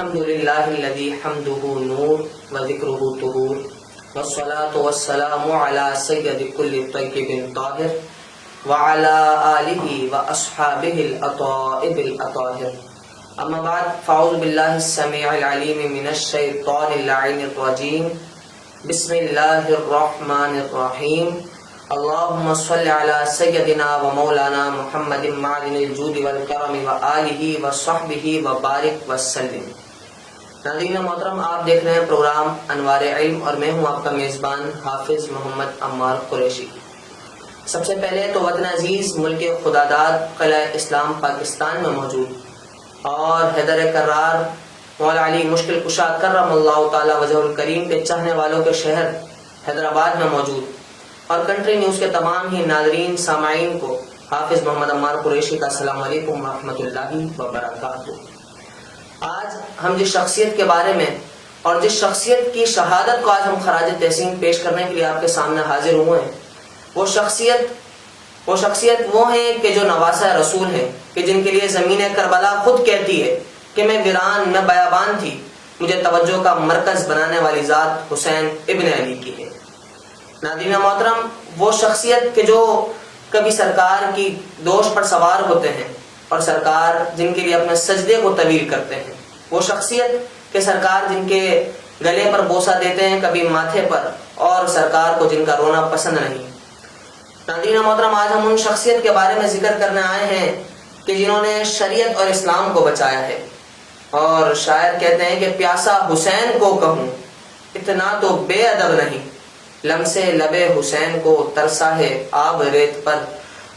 الحمد لله الذي حمده نور وذكره طهور والصلاة والسلام على سيد كل طيب طاهر وعلى آله وأصحابه الأطائب الأطاهر. أما بعد فأعوذ بالله السميع العليم من الشيطان اللعين الرجيم. بسم الله الرحمن الرحيم. اللهم صل على سيدنا ومولانا محمد معدن الجود والکرم وآلہ وصحبہ وبارک وسلم. ناظرین محترم، آپ دیکھ رہے ہیں پروگرام انوار علم اور میں ہوں آپ کا میزبان حافظ محمد عمار قریشی. سب سے پہلے تو وطن عزیز ملک خداداد قلعہ اسلام پاکستان میں موجود اور حیدر کرار مولا علی مشکل کشا کرم اللہ تعالی وجہ الکریم کے چاہنے والوں کے شہر حیدرآباد میں موجود اور کنٹری نیوز کے تمام ہی ناظرین سامعین کو حافظ محمد عمار قریشی کا السلام علیکم ورحمۃ اللہ وبرکاتہ. آج ہم جس شخصیت کے بارے میں اور جس شخصیت کی شہادت کو آج ہم خراج تحسین پیش کرنے کے لیے آپ کے سامنے حاضر ہوئے ہیں، وہ شخصیت وہ ہیں کہ جو نواسہ رسول ہیں، کہ جن کے لیے زمین کربلا خود کہتی ہے کہ میں ویران میں بیابان تھی، مجھے توجہ کا مرکز بنانے والی ذات حسین ابن علی کی ہے. ناظرین محترم، وہ شخصیت کہ جو کبھی سرکار کی دوش پر سوار ہوتے ہیں اور سرکار جن کے لیے اپنے سجدے کو طویل کرتے ہیں، وہ شخصیت کہ سرکار جن کے گلے پر بوسہ دیتے ہیں کبھی ماتھے پر اور سرکار کو جن کا رونا پسند نہیں. ناظرین محترم، آج ہم ان شخصیت کے بارے میں ذکر کرنے آئے ہیں کہ جنہوں نے شریعت اور اسلام کو بچایا ہے. اور شاعر کہتے ہیں کہ پیاسا حسین کو کہوں اتنا تو بے ادب نہیں، لمسے لبے حسین کو ترسا ہے آب ریت پر،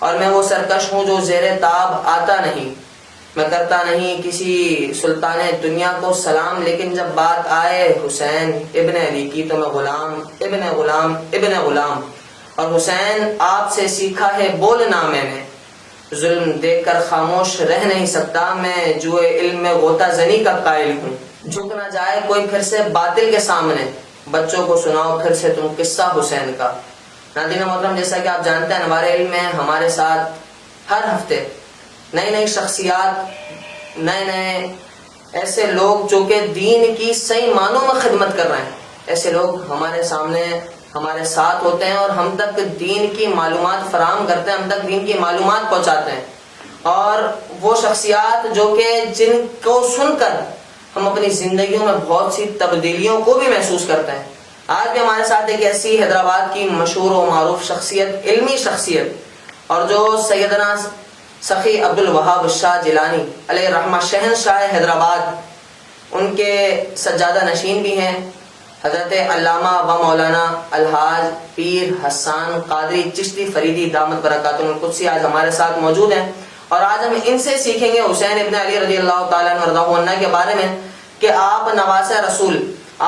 اور میں وہ سرکش ہوں جو زیر تاب آتا نہیں. میں کرتا نہیں کسی سلطان دنیا کو سلام، لیکن جب بات آئے حسین ابن علی کی تو میں غلام ابن غلام ابن غلام. اور حسین آپ سے سیکھا ہے بولنا میں نے، ظلم دیکھ کر خاموش رہ نہیں سکتا، میں جوئے علم میں غوطہ زنی کا قائل ہوں. جھک نہ جائے کوئی پھر سے باطل کے سامنے، بچوں کو سناؤ پھر سے تم قصہ حسین کا. ناظرین محترم، جیسا کہ آپ جانتے ہیں انوار علم میں ہمارے ساتھ ہر ہفتے نئی شخصیات، نئے ایسے لوگ جو کہ دین کی صحیح معنوں میں خدمت کر رہے ہیں، ایسے لوگ ہمارے سامنے ہمارے ساتھ ہوتے ہیں اور ہم تک دین کی معلومات فراہم کرتے ہیں، ہم تک دین کی معلومات پہنچاتے ہیں. اور وہ شخصیات جو کہ جن کو سن کر ہم اپنی زندگیوں میں بہت سی تبدیلیوں کو بھی محسوس کرتے ہیں. آج بھی ہمارے ساتھ ایک ایسی حیدرآباد کی مشہور و معروف شخصیت، علمی شخصیت، اور جو سیدنا سخی عبد الوہاب شاہ جیلانی علیہ رحمہ شہنشاہ حیدرآباد، ان کے سجادہ نشین بھی ہیں، حضرت علامہ و مولانا الحاج پیر حسان قادری چشتی فریدی دامت برکاتہ القدسی آج ہمارے ساتھ موجود ہیں. اور آج ہم ان سے سیکھیں گے حسین ابن علی رضی اللہ تعالیٰ عنہ کے بارے میں کہ آپ نواسہ رسول،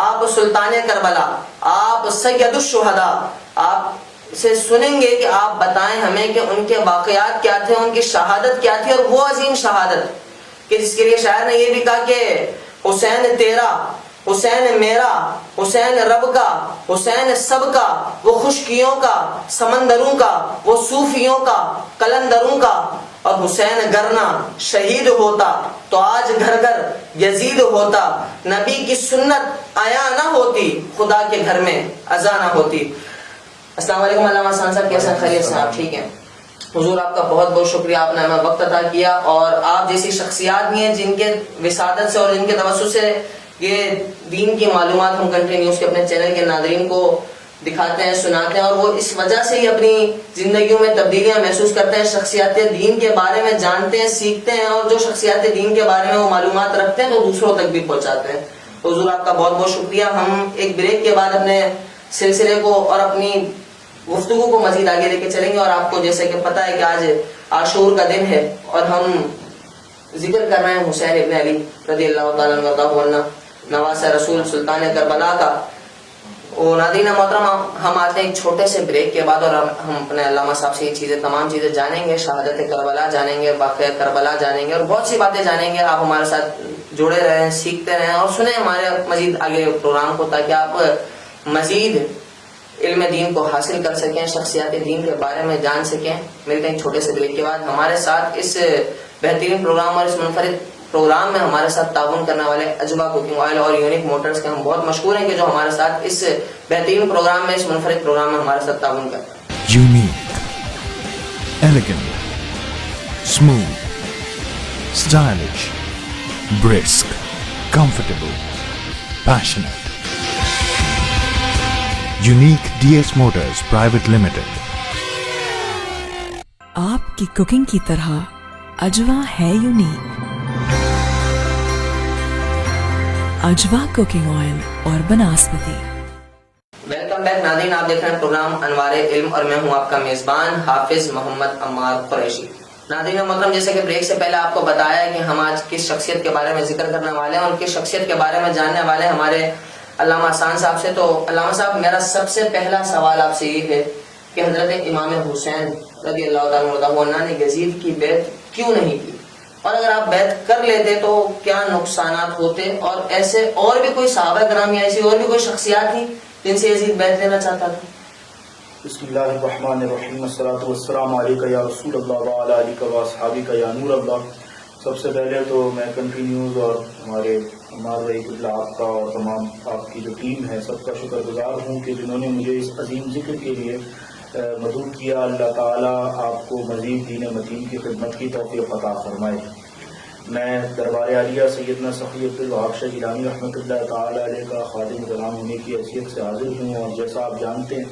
آپ سلطان کربلا، آپ سید الشہداء. آپ سے سنیں گے کہ آپ بتائیں ہمیں کہ ان کے واقعات کیا تھے، ان کی شہادت کیا تھی، اور وہ عظیم شہادت کہ جس کے لیے شاعر نے یہ بھی کہا کہ حسین تیرا، حسین میرا، حسین رب کا، حسین سب کا، وہ خشکیوں کا، سمندروں کا، وہ صوفیوں کا، قلندروں کا. اور حسین گرنا شہید ہوتا تو آج گھر گھر یزید ہوتا، نبی کی سنت آیا نہ ہوتی، خدا کے گھر میں اذان نہ ہوتی. السلام علیکم علامہ حسان صاحب، کیسے ہیں؟ خیریت سے؟ آپ ٹھیک ہیں؟ حضور آپ کا بہت بہت شکریہ، آپ نے ہمیں وقت عطا کیا اور آپ جیسی شخصیات بھی ہیں جن کے وسادت سے اور جن کے توسط سے یہ دین کی معلومات ہم کنٹری نیوز کے اپنے چینل کے ناظرین کو دکھاتے ہیں، سناتے ہیں، اور وہ اس وجہ سے ہی اپنی زندگیوں میں تبدیلیاں محسوس کرتے ہیں، شخصیات دین کے بارے میں جانتے ہیں، سیکھتے ہیں، اور جو شخصیات دین کے بارے میں وہ معلومات رکھتے ہیں وہ دوسروں تک بھی پہنچاتے ہیں. حضور آپ کا بہت بہت شکریہ. ہم ایک بریک کے بعد اپنے سلسلے کو اور اپنی گفتگو کو مزید آگے لے کے چلیں گے. اور آپ کو جیسے کہ پتہ ہے کہ آج عاشور کا دن ہے اور ہم ذکر کر رہے ہیں حسین ابن علی رضی اللہ تعالیٰ عنہ، نواسہ رسول، سلطان کربلا کا. اور ناظرین محترم، ہم آتے ہیں ایک چھوٹے سے بریک کے بعد اور ہم اپنے علامہ صاحب سے یہ تمام چیزیں جانیں گے، شہادت کربلا جانیں گے، واقعہ کربلا جانیں گے اور بہت سی باتیں جانیں گے. آپ ہمارے ساتھ جڑے رہیں، سیکھتے رہیں اور سنیں ہمارے مزید آگے پروگرام کو، تاکہ آپ مزید علم دین کو حاصل کر سکیں، شخصیات دین کے بارے میں جان سکیں. ملتے ہیں چھوٹے سے بریک کے بعد. ہمارے ساتھ اس بہترین پروگرام اور اس منفرد پروگرام میں ہمارے ساتھ تعاون کرنے والے اجوا کوکنگ آئل اور یونیک موٹرز کے ہم بہت مشکور ہیں کہ جو ہمارے ساتھ اس بہترین پروگرام میں، اس منفرد پروگرام میں ہمارے ساتھ تعاون کرتے ہیں. Unique, elegant, smooth, stylish, brisk, comfortable, passionate. Unique DS Motors Private Limited. آپ کی کوکنگ کی طرح اجوا ہے یونیک. اجوا کوکنگ آئل اور بناسپتی. ویلکم بیک ناظرین، آپ دیکھ رہے ہیں پروگرام انوار علم اور میں ہوں آپ کا میزبان حافظ محمد عمار قریشی. ناظرین محترم، جیسے کہ بریک سے پہلے آپ کو بتایا کہ ہم آج کس شخصیت کے بارے میں ذکر کرنے والے ہیں اور کس شخصیت کے بارے میں جاننے والے ہیں ہمارے علامہ احسان صاحب سے. تو علامہ صاحب، میرا سب سے پہلا سوال آپ سے یہ ہے کہ حضرت امام حسین رضی اللہ تعالیٰ عنہ نے یزید کی بیعت کیوں نہیں کی، اور اگر آپ بیعت کر لیتے تو کیا نقصانات ہوتے، اور ایسے اور بھی کوئی صحابہ کرام یا ایسی اور بھی کوئی شخصیات تھی جن سے یزید بیعت لینا چاہتا تھا؟ بسم اللہ الرحمن الرحیم، الصلاۃ والسلام علیک یا رسول اللہ وعلی آلک و اصحابک یا نور اللہ. سب سے پہلے تو میں کنٹری نیوز اور ہمارے عمار رئیس اللہ آپ کا اور تمام آپ کی جو ٹیم ہے سب کا شکر گزار ہوں کہ جنہوں نے مجھے اس عظیم ذکر کے لیے مدعو کیا. اللہ تعالیٰ آپ کو مزید دین متین کی خدمت کی توفیق عطا فرمائے. میں دربار عالیہ سیدنا سخی عبدالوہاب شاہ گیلانی رحمۃ اللہ تعالیٰ علیہ کا خادم غلام ہونے کی حیثیت سے حاضر ہوں، اور جیسا آپ جانتے ہیں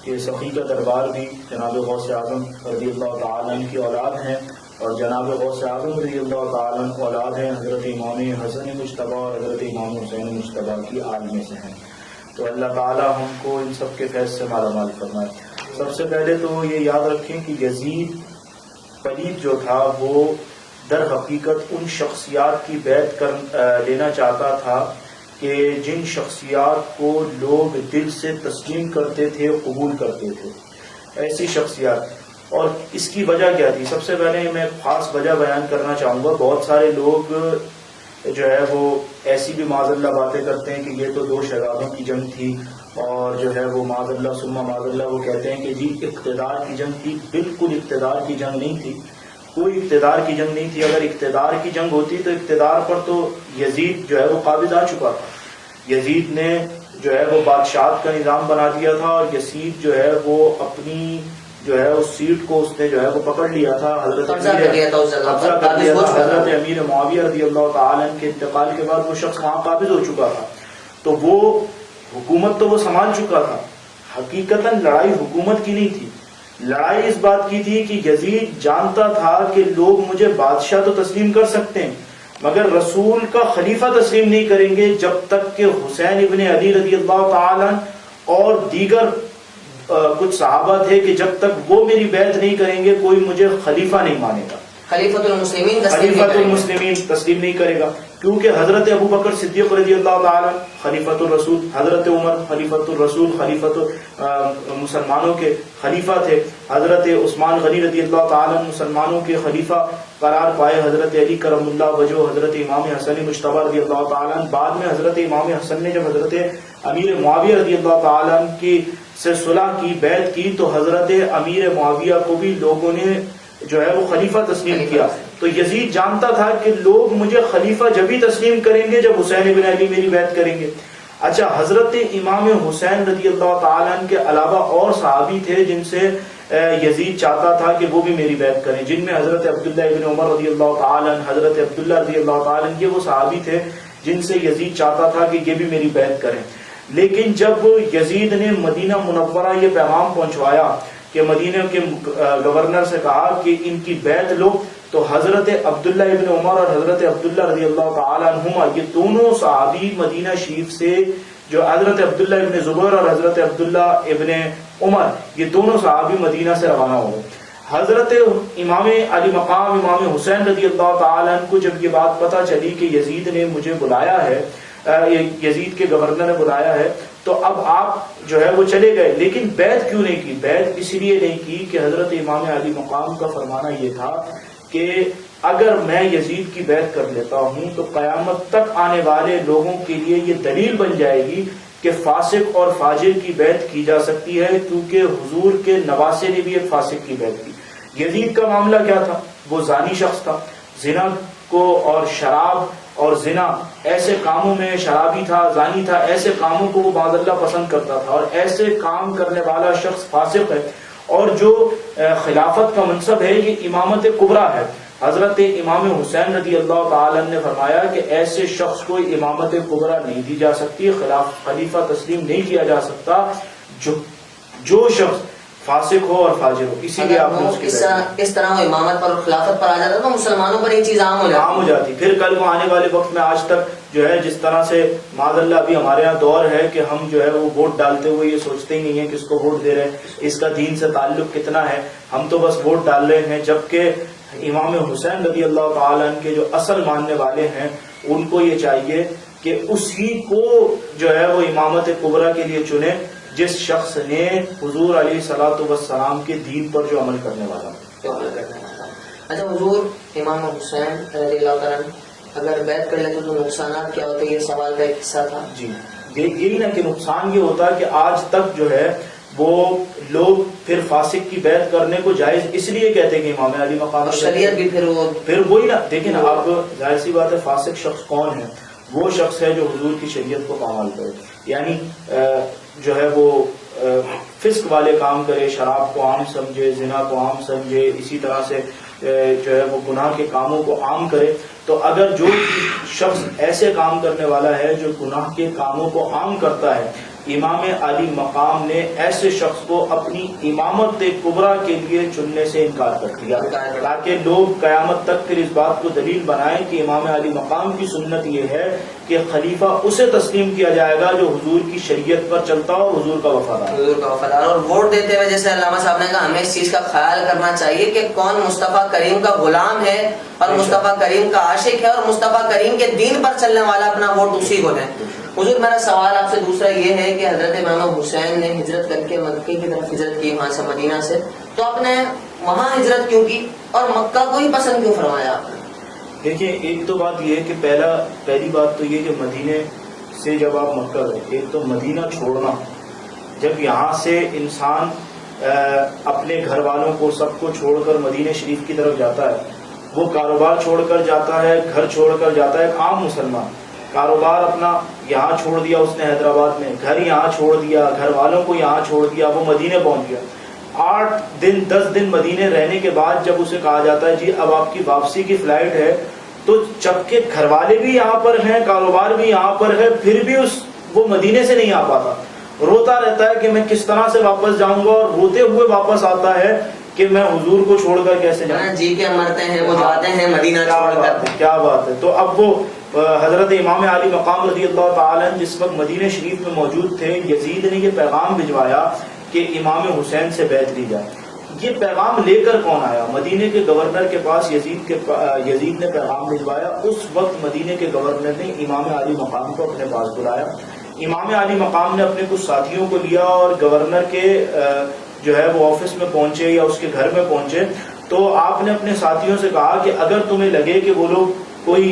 کہ سخی کا دربار بھی جناب غوث اعظم رضی اللہ تعالیٰ عنہ کی اولاد ہیں، اور جناب غوث اعظم رضی اللہ تعالیٰ عنہ اولاد ہیں حضرت امام حسن مجتبیٰ اور حضرت امام حسین مجتبیٰ کی آل میں سے ہیں. تو اللہ تعالیٰ ہم کو ان سب کے فیض سے مالا مال فرمائے. سب سے پہلے تو یہ یاد رکھیں کہ یزید پلید جو تھا وہ در حقیقت ان شخصیات کی بیعت لینا چاہتا تھا کہ جن شخصیات کو لوگ دل سے تسلیم کرتے تھے، قبول کرتے تھے، ایسی شخصیات. اور اس کی وجہ کیا تھی؟ سب سے پہلے میں خاص وجہ بیان کرنا چاہوں گا. بہت سارے لوگ جو ہے وہ ایسی بھی معاذ اللہ باتیں کرتے ہیں کہ یہ تو دو شہزادوں کی جنگ تھی، اور جو ہے وہ معاذ اللہ ثم معاذ اللہ وہ کہتے ہیں کہ جی اقتدار کی جنگ تھی. بالکل اقتدار کی جنگ نہیں تھی، کوئی اقتدار کی جنگ نہیں تھی. اگر اقتدار کی جنگ ہوتی تو اقتدار پر تو یزید جو ہے وہ قابض آ چکا تھا. یزید نے جو ہے وہ بادشاہت کا نظام بنا دیا تھا، اور یزید جو ہے وہ اپنی جو ہے اس سیٹ کو اس نے جو ہے وہ پکڑ لیا تھا. حضرت امیر معاویہ رضی اللہ تعالیٰ عنہ کے انتقال کے بعد وہ شخص وہاں قابض ہو چکا تھا. تو وہ حکومت تو وہ سنبھال چکا تھا. حقیقتاً لڑائی حکومت کی نہیں تھی، لڑائی اس بات کی تھی کہ یزید جانتا تھا کہ لوگ مجھے بادشاہ تو تسلیم کر سکتے ہیں مگر رسول کا خلیفہ تسلیم نہیں کریں گے جب تک کہ حسین ابن علی رضی اللہ تعالیٰ اور دیگر کچھ صحابہ تھے کہ جب تک وہ میری بیعت نہیں کریں گے کوئی مجھے خلیفہ نہیں مانے گا، خلیفۃ المسلمین تسلیم نہیں کرے گا. کیونکہ حضرت ابو بکر صدیق رضی اللہ تعالیٰ خلیفۃ الرسول، حضرت عمر خلیفۃ الرسول، خلیفۃ مسلمانوں کے خلیفہ تھے، حضرت عثمان غنی رضی اللہ تعالیٰ مسلمانوں کے خلیفہ قرار پائے، حضرت علی کرم اللہ وجہ، حضرت امام حسن مجتبیٰ رضی اللہ تعالیٰ. بعد میں حضرت امام حسن نے جب حضرت امیر معاویہ رضی اللہ تعالیٰ کی سے صلح کی، بیعت کی، تو حضرت امیر معاویہ کو بھی لوگوں نے جو ہے وہ خلیفہ تسلیم کیا. تو یزید جانتا تھا کہ لوگ مجھے خلیفہ جب ہی تسلیم کریں گے جب حسین ابن علی میری بیعت کریں گے. اچھا، حضرت امام حسین رضی اللہ تعالیٰ عنہ کے علاوہ اور صحابی تھے جن سے یزید چاہتا تھا کہ وہ بھی میری بیعت کریں، جن میں حضرت عبداللہ ابن عمر رضی اللہ تعالیٰ عنہ، حضرت عبداللہ رضی اللہ تعالیٰ عنہ، یہ وہ صحابی تھے جن سے یزید چاہتا تھا کہ یہ بھی میری بیعت کریں. لیکن جب یزید نے مدینہ منورہ یہ پیغام پہنچوایا کہ مدینہ کے گورنر سے کہا کہ ان کی بیعت لو، تو حضرت عبداللہ ابن عمر اور حضرت عبداللہ رضی اللہ تعالیٰ عنہما یہ دونوں صحابی مدینہ شریف سے، جو حضرت عبداللہ ابن زبیر اور حضرت عبداللہ ابن عمر، یہ دونوں صحابی مدینہ سے روانہ ہو گئے. حضرت امام علی مقام امام حسین رضی اللہ تعالیٰ عنہ کو جب یہ بات پتہ چلی کہ یزید نے مجھے بلایا ہے، یزید کے گورنر نے بلایا ہے، تو اب آپ جو ہے وہ چلے گئے. لیکن بیعت کیوں نہیں کی؟ بیعت اس لیے نہیں کی کہ حضرت امام علی مقام کا فرمانا یہ تھا کہ اگر میں یزید کی بیعت کر لیتا ہوں تو قیامت تک آنے والے لوگوں کے لیے یہ دلیل بن جائے گی کہ فاسق اور فاجر کی بیعت کی جا سکتی ہے، کیونکہ حضور کے نواسے نے بھی ایک فاسق کی بیعت کی. یزید کا معاملہ کیا تھا؟ وہ زانی شخص تھا، زنا کو اور شراب اور زنا ایسے کاموں میں، شرابی تھا، زانی تھا، ایسے کاموں کو وہ معاذ اللہ پسند کرتا تھا، اور ایسے کام کرنے والا شخص فاسق ہے. اور جو خلافت کا منصب ہے یہ امامت کبریٰ ہے. حضرت امام حسین رضی اللہ تعالی عنہ نے فرمایا کہ ایسے شخص کو امامت کبریٰ نہیں دی جا سکتی، خلیفہ تسلیم نہیں کیا جا سکتا جو شخص فاسق ہو اور فاجر ہو. اسی لیے آپ نے اس طرح وہ امامت پر اور خلافت پر آ جاتا تو مسلمانوں پر یہ چیز عام ہو جاتی. پھر کل کو آنے والے وقت میں آج تک جو ہے جس طرح سے معاذ اللہ ابھی ہمارے یہاں دور ہے کہ ہم جو ہے وہ ووٹ ڈالتے ہوئے یہ سوچتے ہی نہیں ہیں کہ اس کو ووٹ دے رہے ہیں، اس کا دین سے تعلق کتنا ہے، ہم تو بس ووٹ ڈال رہے ہیں. جبکہ امام حسین رضی اللہ تعالیٰ عنہ کے جو اصل ماننے والے ہیں ان کو یہ چاہیے کہ اسی کو جو ہے وہ امامت کبریٰ کے لیے چنے جس شخص نے حضور علیہ الصلوۃ والسلام کے دین پر جو عمل کرنے والا. اچھا حضور امام حسین رضی اللہ تعالیٰ اگر بیعت کر لیتے تو نقصانات کیا ہوتے؟ یہ سوال کا ایک حصہ تھا. جی یہی نا کہ نقصان یہ ہوتا ہے کہ آج تک جو ہے وہ لوگ پھر فاسق کی بیعت کرنے کو جائز اس لیے کہتے ہیں کہ امام علی مقام شریعت بھی پھر وہی نا. دیکھیں نا آپ ظاہر سی بات ہے فاسق شخص کون ہے؟ وہ شخص ہے جو حضور کی شریعت کو پامال کرے، یعنی جو ہے وہ فسق والے کام کرے، شراب کو عام سمجھے، زنا کو عام سمجھے، اسی طرح سے جو ہے وہ گناہ کے کاموں کو عام کرے. تو اگر جو شخص ایسے کام کرنے والا ہے جو گناہ کے کاموں کو عام کرتا ہے، امام علی مقام نے ایسے شخص کو اپنی امامت کبریٰ کے لیے چننے سے انکار کر دیا تاکہ لوگ قیامت تک پھر اس بات کو دلیل بنائیں کہ امام علی مقام کی سنت یہ ہے کہ خلیفہ اسے تسلیم کیا جائے گا جو حضور کی شریعت پر چلتا ہو، حضور کا وفادار. اور ووٹ دیتے ہوئے جیسے علامہ صاحب نے کہا ہمیں اس چیز کا خیال کرنا چاہیے کہ کون مصطفیٰ کریم کا غلام ہے اور مصطفیٰ کریم کا عاشق ہے اور مصطفیٰ کریم کے دین پر چلنے والا اپنا ووٹ اسی کو دیں. حضور میرا سوال آپ سے دوسرا یہ ہے کہ حضرت امام حسین نے ہجرت کر کے مکے کی طرف ہجرت کی وہاں سے مدینہ سے، تو آپ نے وہاں ہجرت کیوں کی اور مکہ کو ہی پسند کیوں فرمایا آپ نے؟ دیکھیں ایک تو بات یہ ہے کہ پہلی بات تو یہ کہ مدینے سے جب آپ مکہ گئے، ایک تو مدینہ چھوڑنا، جب یہاں سے انسان اپنے گھر والوں کو سب کو چھوڑ کر مدینہ شریف کی طرف جاتا ہے، وہ کاروبار چھوڑ کر جاتا ہے، گھر چھوڑ کر جاتا ہے. ایک عام مسلمان کاروبار اپنا یہاں چھوڑ دیا اس نے حیدرآباد میں، گھر یہاں چھوڑ دیا، گھر والوں کو یہاں چھوڑ دیا، وہ مدینے پہنچ گیا. 8 دن 10 دن مدینے رہنے کے بعد جب اسے کہا جاتا ہے جی اب آپ کی واپسی کی فلائٹ ہے، تو جبکہ گھر والے بھی یہاں پر ہیں، کاروبار بھی یہاں پر ہے، پھر بھی وہ مدینے سے نہیں آ پاتا، روتا رہتا ہے کہ میں کس طرح سے واپس جاؤں گا، اور روتے ہوئے واپس آتا ہے کہ میں حضور کو چھوڑ کر کیسے جاؤں. جی کے مرتے ہیں وہ جاتے ہیں مدینہ چھوڑ کر. کیا بات ہے. تو اب وہ حضرت امام علی مقام رضی اللہ تعالیٰ عنہ جس وقت مدینہ شریف میں موجود تھے، یزید نے یہ پیغام بھجوایا کہ امام حسین سے بیعت لی جائے. یہ پیغام لے کر کون آیا؟ مدینے کے گورنر کے پاس یزید نے پیغام بھجوایا. اس وقت مدینے کے گورنر نے امام علی مقام کو اپنے پاس بلایا. امام علی مقام نے اپنے کچھ ساتھیوں کو لیا اور گورنر کے جو ہے وہ آفس میں پہنچے یا اس کے گھر میں پہنچے. تو آپ نے اپنے ساتھیوں سے کہا کہ اگر تمہیں لگے کہ وہ لوگ کوئی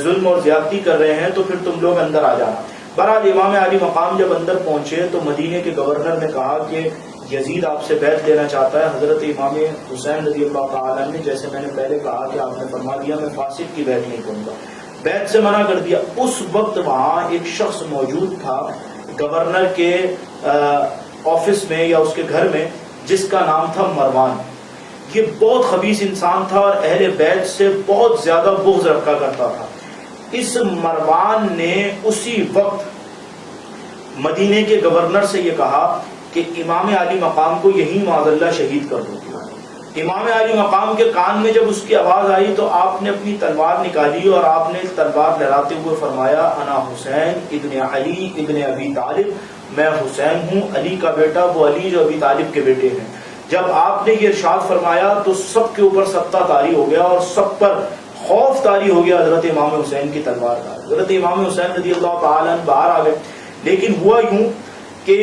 ظلم اور زیادتی کر رہے ہیں تو پھر تم لوگ اندر آ جانا. بہرحال امام علی مقام جب اندر پہنچے تو مدینے کے گورنر نے کہا کہ یزید آپ سے بیعت لینا چاہتا ہے. حضرت امام حسین رضی اللہ تعالیٰ نے جیسے میں نے پہلے کہا کہ آپ نے فرما دیا میں فاسق کی بیعت نہیں کروں گا، بیعت سے منع کر دیا. اس وقت وہاں ایک شخص موجود تھا گورنر کے آفس میں یا اس کے گھر میں جس کا نام تھا مروان. یہ بہت خبیث انسان تھا اور اہل بیت سے بہت زیادہ بغض رکھا کرتا تھا. اس مروان نے اسی وقت مدینے کے گورنر سے یہ کہا کہ امام علی مقام کو یہی معاذ اللہ شہید کر دو. امام علی مقام کے کان میں جب اس کی آواز آئی تو آپ نے اپنی تلوار نکالی اور آپ نے تلوار لہراتے ہوئے فرمایا انا حسین ابن علی ابن ابی طالب، میں حسین ہوں علی کا بیٹا، وہ علی جو ابی طالب کے بیٹے ہیں. جب آپ نے یہ ارشاد فرمایا تو سب کے اوپر سبتا طاری ہو گیا اور سب پر خوف طاری ہو گیا حضرت امام حسین کی تلوار کا. حضرت امام حسین رضی اللہ تعالیٰ عنہ باہر آ گئے. لیکن ہوا یوں کہ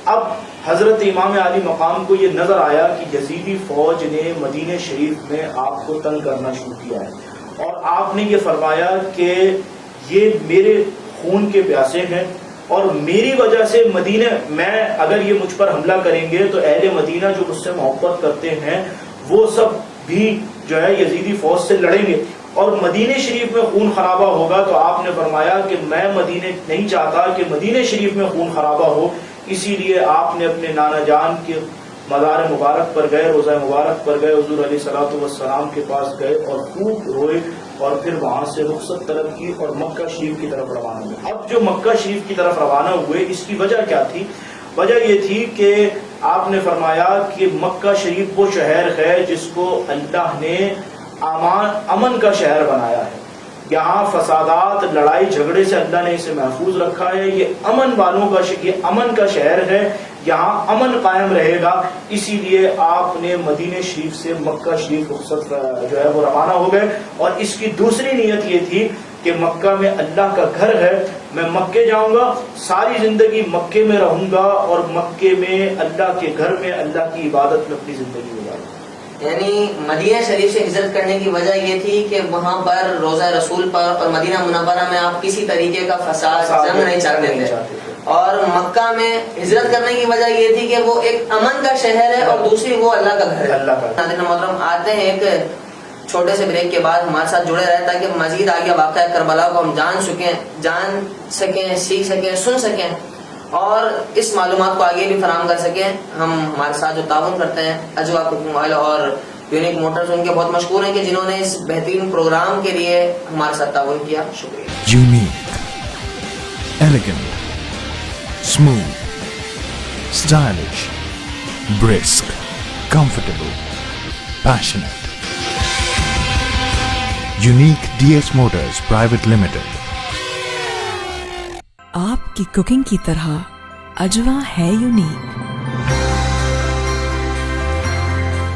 اب حضرت امام علی مقام کو یہ نظر آیا کہ یزیدی فوج نے مدینہ شریف میں آپ کو تنگ کرنا شروع کیا ہے اور آپ نے یہ فرمایا کہ یہ میرے خون کے پیاسے ہیں اور میری وجہ سے مدینہ میں اگر یہ مجھ پر حملہ کریں گے تو اہل مدینہ جو مجھ سے محبت کرتے ہیں وہ سب بھی جو ہے یزیدی فوج سے لڑیں گے اور مدینہ شریف میں خون خرابہ ہوگا تو آپ نے فرمایا کہ میں مدینہ نہیں چاہتا کہ مدینہ شریف میں خون خرابہ ہو، اسی لیے آپ نے اپنے نانا جان کے مزار مبارک پر گئے، روضہ مبارک پر گئے، حضور علیہ الصلوۃ والسلام کے پاس گئے اور خوب روئے اور پھر وہاں سے رخصت طلب کی اور مکہ شریف کی طرف روانہ ہوئے۔ اب جو مکہ شریف کی طرف روانہ ہوئے اس کی وجہ کیا تھی؟ وجہ یہ تھی کہ آپ نے فرمایا کہ مکہ شریف وہ شہر ہے جس کو اللہ نے امن کا شہر بنایا ہے، یہاں فسادات لڑائی جھگڑے سے اللہ نے اسے محفوظ رکھا ہے، یہ امن والوں کا یہ امن کا شہر ہے، یہاں امن قائم رہے گا، اسی لیے آپ نے مدینہ شریف سے مکہ شریف رخصت جو ہے وہ روانہ ہو گئے۔ اور اس کی دوسری نیت یہ تھی کہ مکہ میں اللہ کا گھر ہے، میں مکے جاؤں گا، ساری زندگی مکے میں رہوں گا اور مکے میں اللہ کے گھر میں اللہ کی عبادت میں اپنی زندگی گزاروں گا۔ یعنی مدینہ شریف سے ہجرت کرنے کی وجہ یہ تھی کہ وہاں پر روضہ رسول پر اور مدینہ منورہ میں آپ کسی طریقے کا فساد جنگ نہیں چاہتے تھے، اور مکہ میں ہجرت کرنے کی وجہ یہ تھی کہ وہ ایک امن کا شہر ہے اور دوسری وہ اللہ کا گھر ہے۔ ناظرین محترم، آتے ہیں ایک چھوٹے سے بریک کے بعد، ہمارے ساتھ جڑے رہے تاکہ مزید آگے واقعہ کربلا کو ہم جان سکیں، سیکھ سکیں، سن سکیں اور اس معلومات کو آگے بھی فراہم کر سکیں۔ ہم ہمارے ساتھ جو تعاون کرتے ہیں اجوا کوکنگ آئل اور یونیک موٹرز، ان کے بہت مشکور ہیں کہ جنہوں نے اس بہترین پروگرام کے لیے ہمارے ساتھ تعاون کیا، شکریہ۔ Unique, elegant, smooth, stylish, brisk, comfortable, passionate. Unique DS Motors Private Limited. آپ کی کوکنگ کی طرح اجوا ہے یونیک۔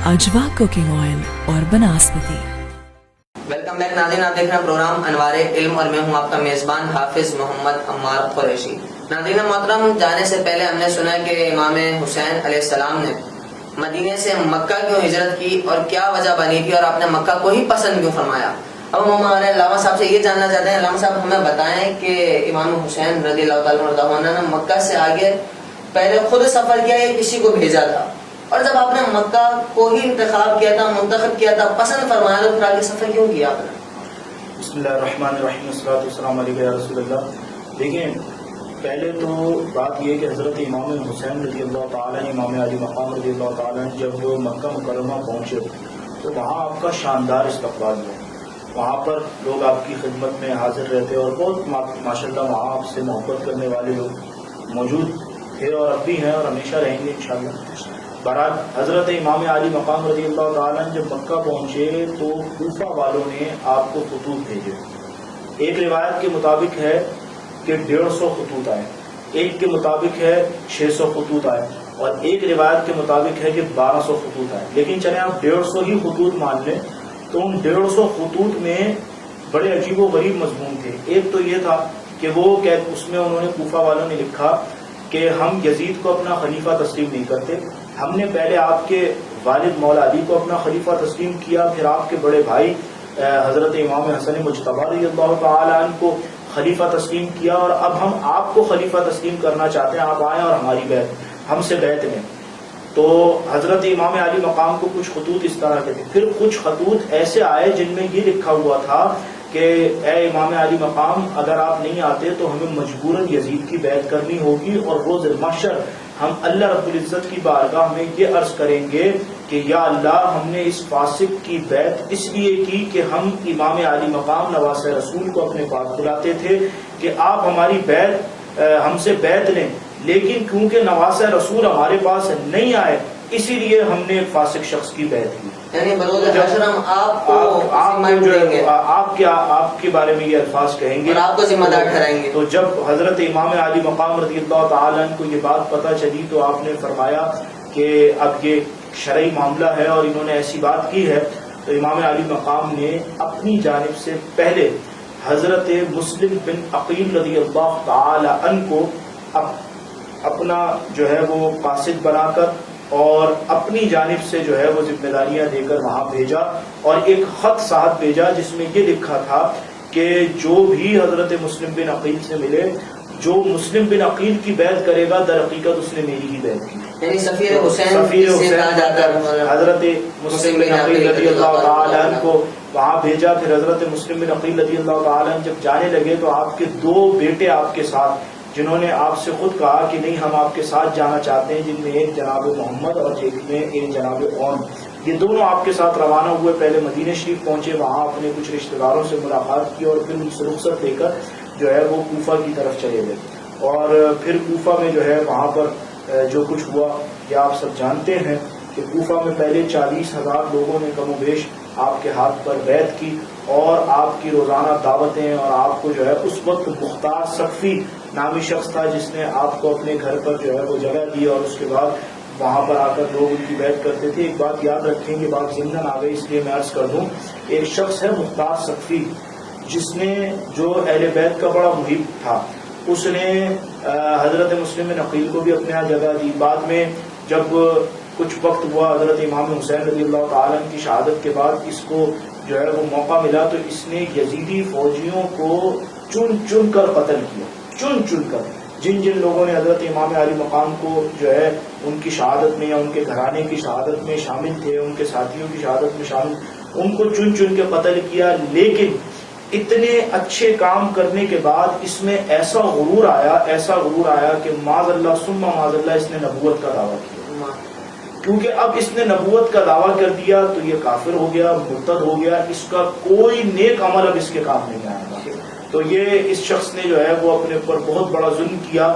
اجوا کوکنگ آئل اور بناسپتی۔ ویلکم بیک ناظرین، آپ دیکھ رہے ہیں پروگرام انوار علم اور میں ہوں آپ کا میزبان حافظ محمد عمار قریشی۔ ناظرین محترم، جانے سے پہلے ہم نے سنا کہ امام حسین علیہ السلام نے مدینے سے مکہ کیوں ہجرت کی اور کیا وجہ بنی تھی اور آپ نے مکہ کو ہی پسند کیوں فرمایا۔ اب ہم ہمارے علامہ صاحب سے یہ جاننا چاہتے ہیں، علامہ صاحب ہمیں بتائیں کہ امام حسین رضی اللہ تعالیٰ عنہ نے مکہ سے آگے پہلے خود سفر کیا یا کسی کو بھیجا تھا، اور جب آپ نے مکہ کو ہی انتخاب کیا تھا، منتخب کیا تھا، پسند فرمایا، تو پھر آگے سفر کیوں کیا آپ نے؟ بسم اللہ الرحمن الرحیم، والصلاۃ والسلام علیک یا رسول اللہ۔ دیکھیں، پہلے تو بات یہ کہ حضرت امام حسین رضی اللہ تعالیٰ امام علی مقام رضی اللہ تعالیٰ جب مکہ مکرمہ پہنچے تو وہاں آپ کا شاندار استقبال ہوا، وہاں پر لوگ آپ کی خدمت میں حاضر رہتے اور بہت ماشاء اللہ وہاں آپ سے محبت کرنے والے لوگ موجود تھے اور اب بھی ہیں اور ہمیشہ رہیں گے انشاءاللہ۔ بہرحال حضرت امام علی مقام رضی اللہ تعالیٰ جب مکہ پہنچے تو کوفہ والوں نے آپ کو خطوط بھیجے۔ ایک روایت کے مطابق ہے کہ 150 خطوط آئے، ایک کے مطابق ہے 600 خطوط آئے اور ایک روایت کے مطابق ہے کہ 1200 خطوط آئے، لیکن چلیں آپ 150 ہی خطوط مان لیں تو ان 150 خطوط میں بڑے عجیب و غریب مضمون تھے۔ ایک تو یہ تھا کہ وہ اس میں انہوں نے کوفہ والوں نے لکھا کہ ہم یزید کو اپنا خلیفہ تسلیم نہیں کرتے، ہم نے پہلے آپ کے والد مولا علی کو اپنا خلیفہ تسلیم کیا، پھر آپ کے بڑے بھائی حضرت امام حسن مجتبی رضی اللہ تعالیٰ عنہ کو خلیفہ تسلیم کیا، اور اب ہم آپ کو خلیفہ تسلیم کرنا چاہتے ہیں، آپ آئیں اور ہم سے بیعت لیں۔ تو حضرت امام علی مقام کو کچھ خطوط اس طرح کے تھے، پھر کچھ خطوط ایسے آئے جن میں یہ لکھا ہوا تھا کہ اے امام علی مقام، اگر آپ نہیں آتے تو ہمیں مجبوراً یزید کی بیعت کرنی ہوگی، اور روز محشر ہم اللہ رب العزت کی بارگاہ میں یہ عرض کریں گے کہ یا اللہ، ہم نے اس فاسق کی بیعت اس لیے کی کہ ہم امام علی مقام نواسہ رسول کو اپنے پاس بلاتے تھے کہ آپ ہماری بیعت ہم سے بیعت لیں، لیکن کیونکہ نواسہ رسول ہمارے پاس نہیں آئے اسی لیے ہم نے ایک فاسق شخص کی بیعت کی۔ یعنی بروز حشر ہم آپ کو ذمہ دیں گے، آپ کے بارے میں یہ الفاظ کہیں گے اور آپ کو ذمہ دار ٹھہرائیں گے۔ تو جب حضرت امام علی مقام رضی اللہ تعالیٰ عنہ کو یہ بات پتہ چلی تو آپ نے فرمایا کہ اب یہ شرعی معاملہ ہے اور انہوں نے ایسی بات کی ہے، تو امام علی مقام نے اپنی جانب سے پہلے حضرت مسلم بن عقیل رضی اللہ تعالیٰ عنہ کو اپنا جو ہے وہ قاصد بنا کر اور اپنی جانب سے جو ہے وہ ذمہ داریاں دے کر وہاں بھیجا، اور ایک خط ساتھ بھیجا جس میں یہ لکھا تھا کہ جو بھی حضرت مسلم بن عقیل سے ملے، جو مسلم بن عقیل کی بیعت کرے گا در حقیقت اس نے میری ہی بیعت کی. یعنی سفیر حسین سفیر سے حسین کہا جاتا ہے حضرت مسلم بن عقیل رضی اللہ تعالی عنہ کو وہاں بھیجا. پھر حضرت مسلم بن عقیل رضی اللہ تعالی عنہ جب جانے لگے تو آپ کے 2 بیٹے آپ کے ساتھ، جنہوں نے آپ سے خود کہا کہ نہیں ہم آپ کے ساتھ جانا چاہتے ہیں، جن میں ایک جناب محمد اور ایک میں ایک جناب اون، یہ دونوں آپ کے ساتھ روانہ ہوئے. پہلے مدینہ شریف پہنچے، وہاں اپنے کچھ رشتہ داروں سے ملاقات کی اور پھر ان سے رخصت لے کر جو ہے وہ کوفہ کی طرف چلے گئے. اور پھر کوفہ میں جو ہے وہاں پر جو کچھ ہوا یہ آپ سب جانتے ہیں کہ کوفہ میں پہلے 40,000 لوگوں نے کم و بیش آپ کے ہاتھ پر بیعت کی اور آپ کی روزانہ دعوتیں، اور آپ کو جو ہے اس وقت مختار سقفی نامی شخص تھا جس نے آپ کو اپنے گھر پر جو ہے وہ جگہ دی، اور اس کے بعد وہاں پر آ کر لوگ ان کی بیعت کرتے تھے. ایک بات یاد رکھیں کہ بات ضمن آ گئی اس لیے میں عرض کر دوں، ایک شخص ہے مختار سقفی جس نے جو اہل بیت کا بڑا محب تھا، اس نے حضرت مسلم بن عقیل کو بھی اپنے یہاں جگہ دی. بعد میں جب کچھ وقت ہوا حضرت امام حسین رضی اللہ تعالیٰ عنہ کی شہادت کے بعد اس کو جو ہے وہ موقع ملا تو اس نے یزیدی فوجیوں کو چن چن کر قتل کیا، چن چن کر. جن جن لوگوں نے حضرت امام علی مقام کو جو ہے ان کی شہادت میں یا ان کے گھرانے کی شہادت میں شامل تھے، ان کے ساتھیوں کی شہادت میں شامل، ان کو چن چن کے قتل کیا. لیکن اتنے اچھے کام کرنے کے بعد اس میں ایسا غرور آیا کہ معاذ اللہ ثم معاذ اللہ اس نے نبوت کا دعویٰ کیا. کیونکہ اب اس نے نبوت کا دعویٰ کر دیا تو یہ کافر ہو گیا، مرتد ہو گیا، اس کا کوئی نیک عمل اب اس کے کام نہیں آئے گا. تو یہ اس شخص نے جو ہے وہ اپنے اوپر بہت بڑا ظلم کیا.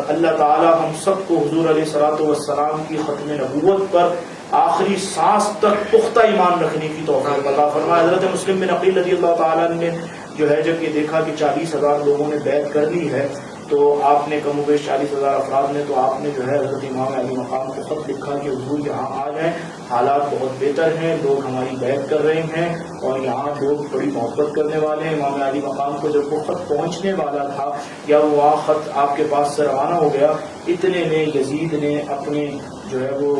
اللہ تعالی ہم سب کو حضور علیہ الصلوۃ والسلام کی ختم نبوت پر آخری سانس تک پختہ ایمان رکھنے کی توفیق عطا فرمائے. حضرت مسلم بن عقیل رضی اللہ تعالیٰ نے جو ہے جب یہ دیکھا کہ 40,000 لوگوں نے بیعت کر لی ہے تو آپ نے کم و بیش 40,000 افراد نے، تو آپ نے جو ہے حضرت امام علی مقام کو خط لکھا کہ حضور یہاں آ جائیں، حالات بہت بہتر ہیں، لوگ ہماری بیعت کر رہے ہیں اور یہاں لوگ بڑی محبت کرنے والے ہیں. امام علی مقام کو جب وہ خط پہنچنے والا تھا یا وہ وہاں خط آپ کے پاس سے روانہ ہو گیا، اتنے میں یزید نے اپنے جو ہے وہ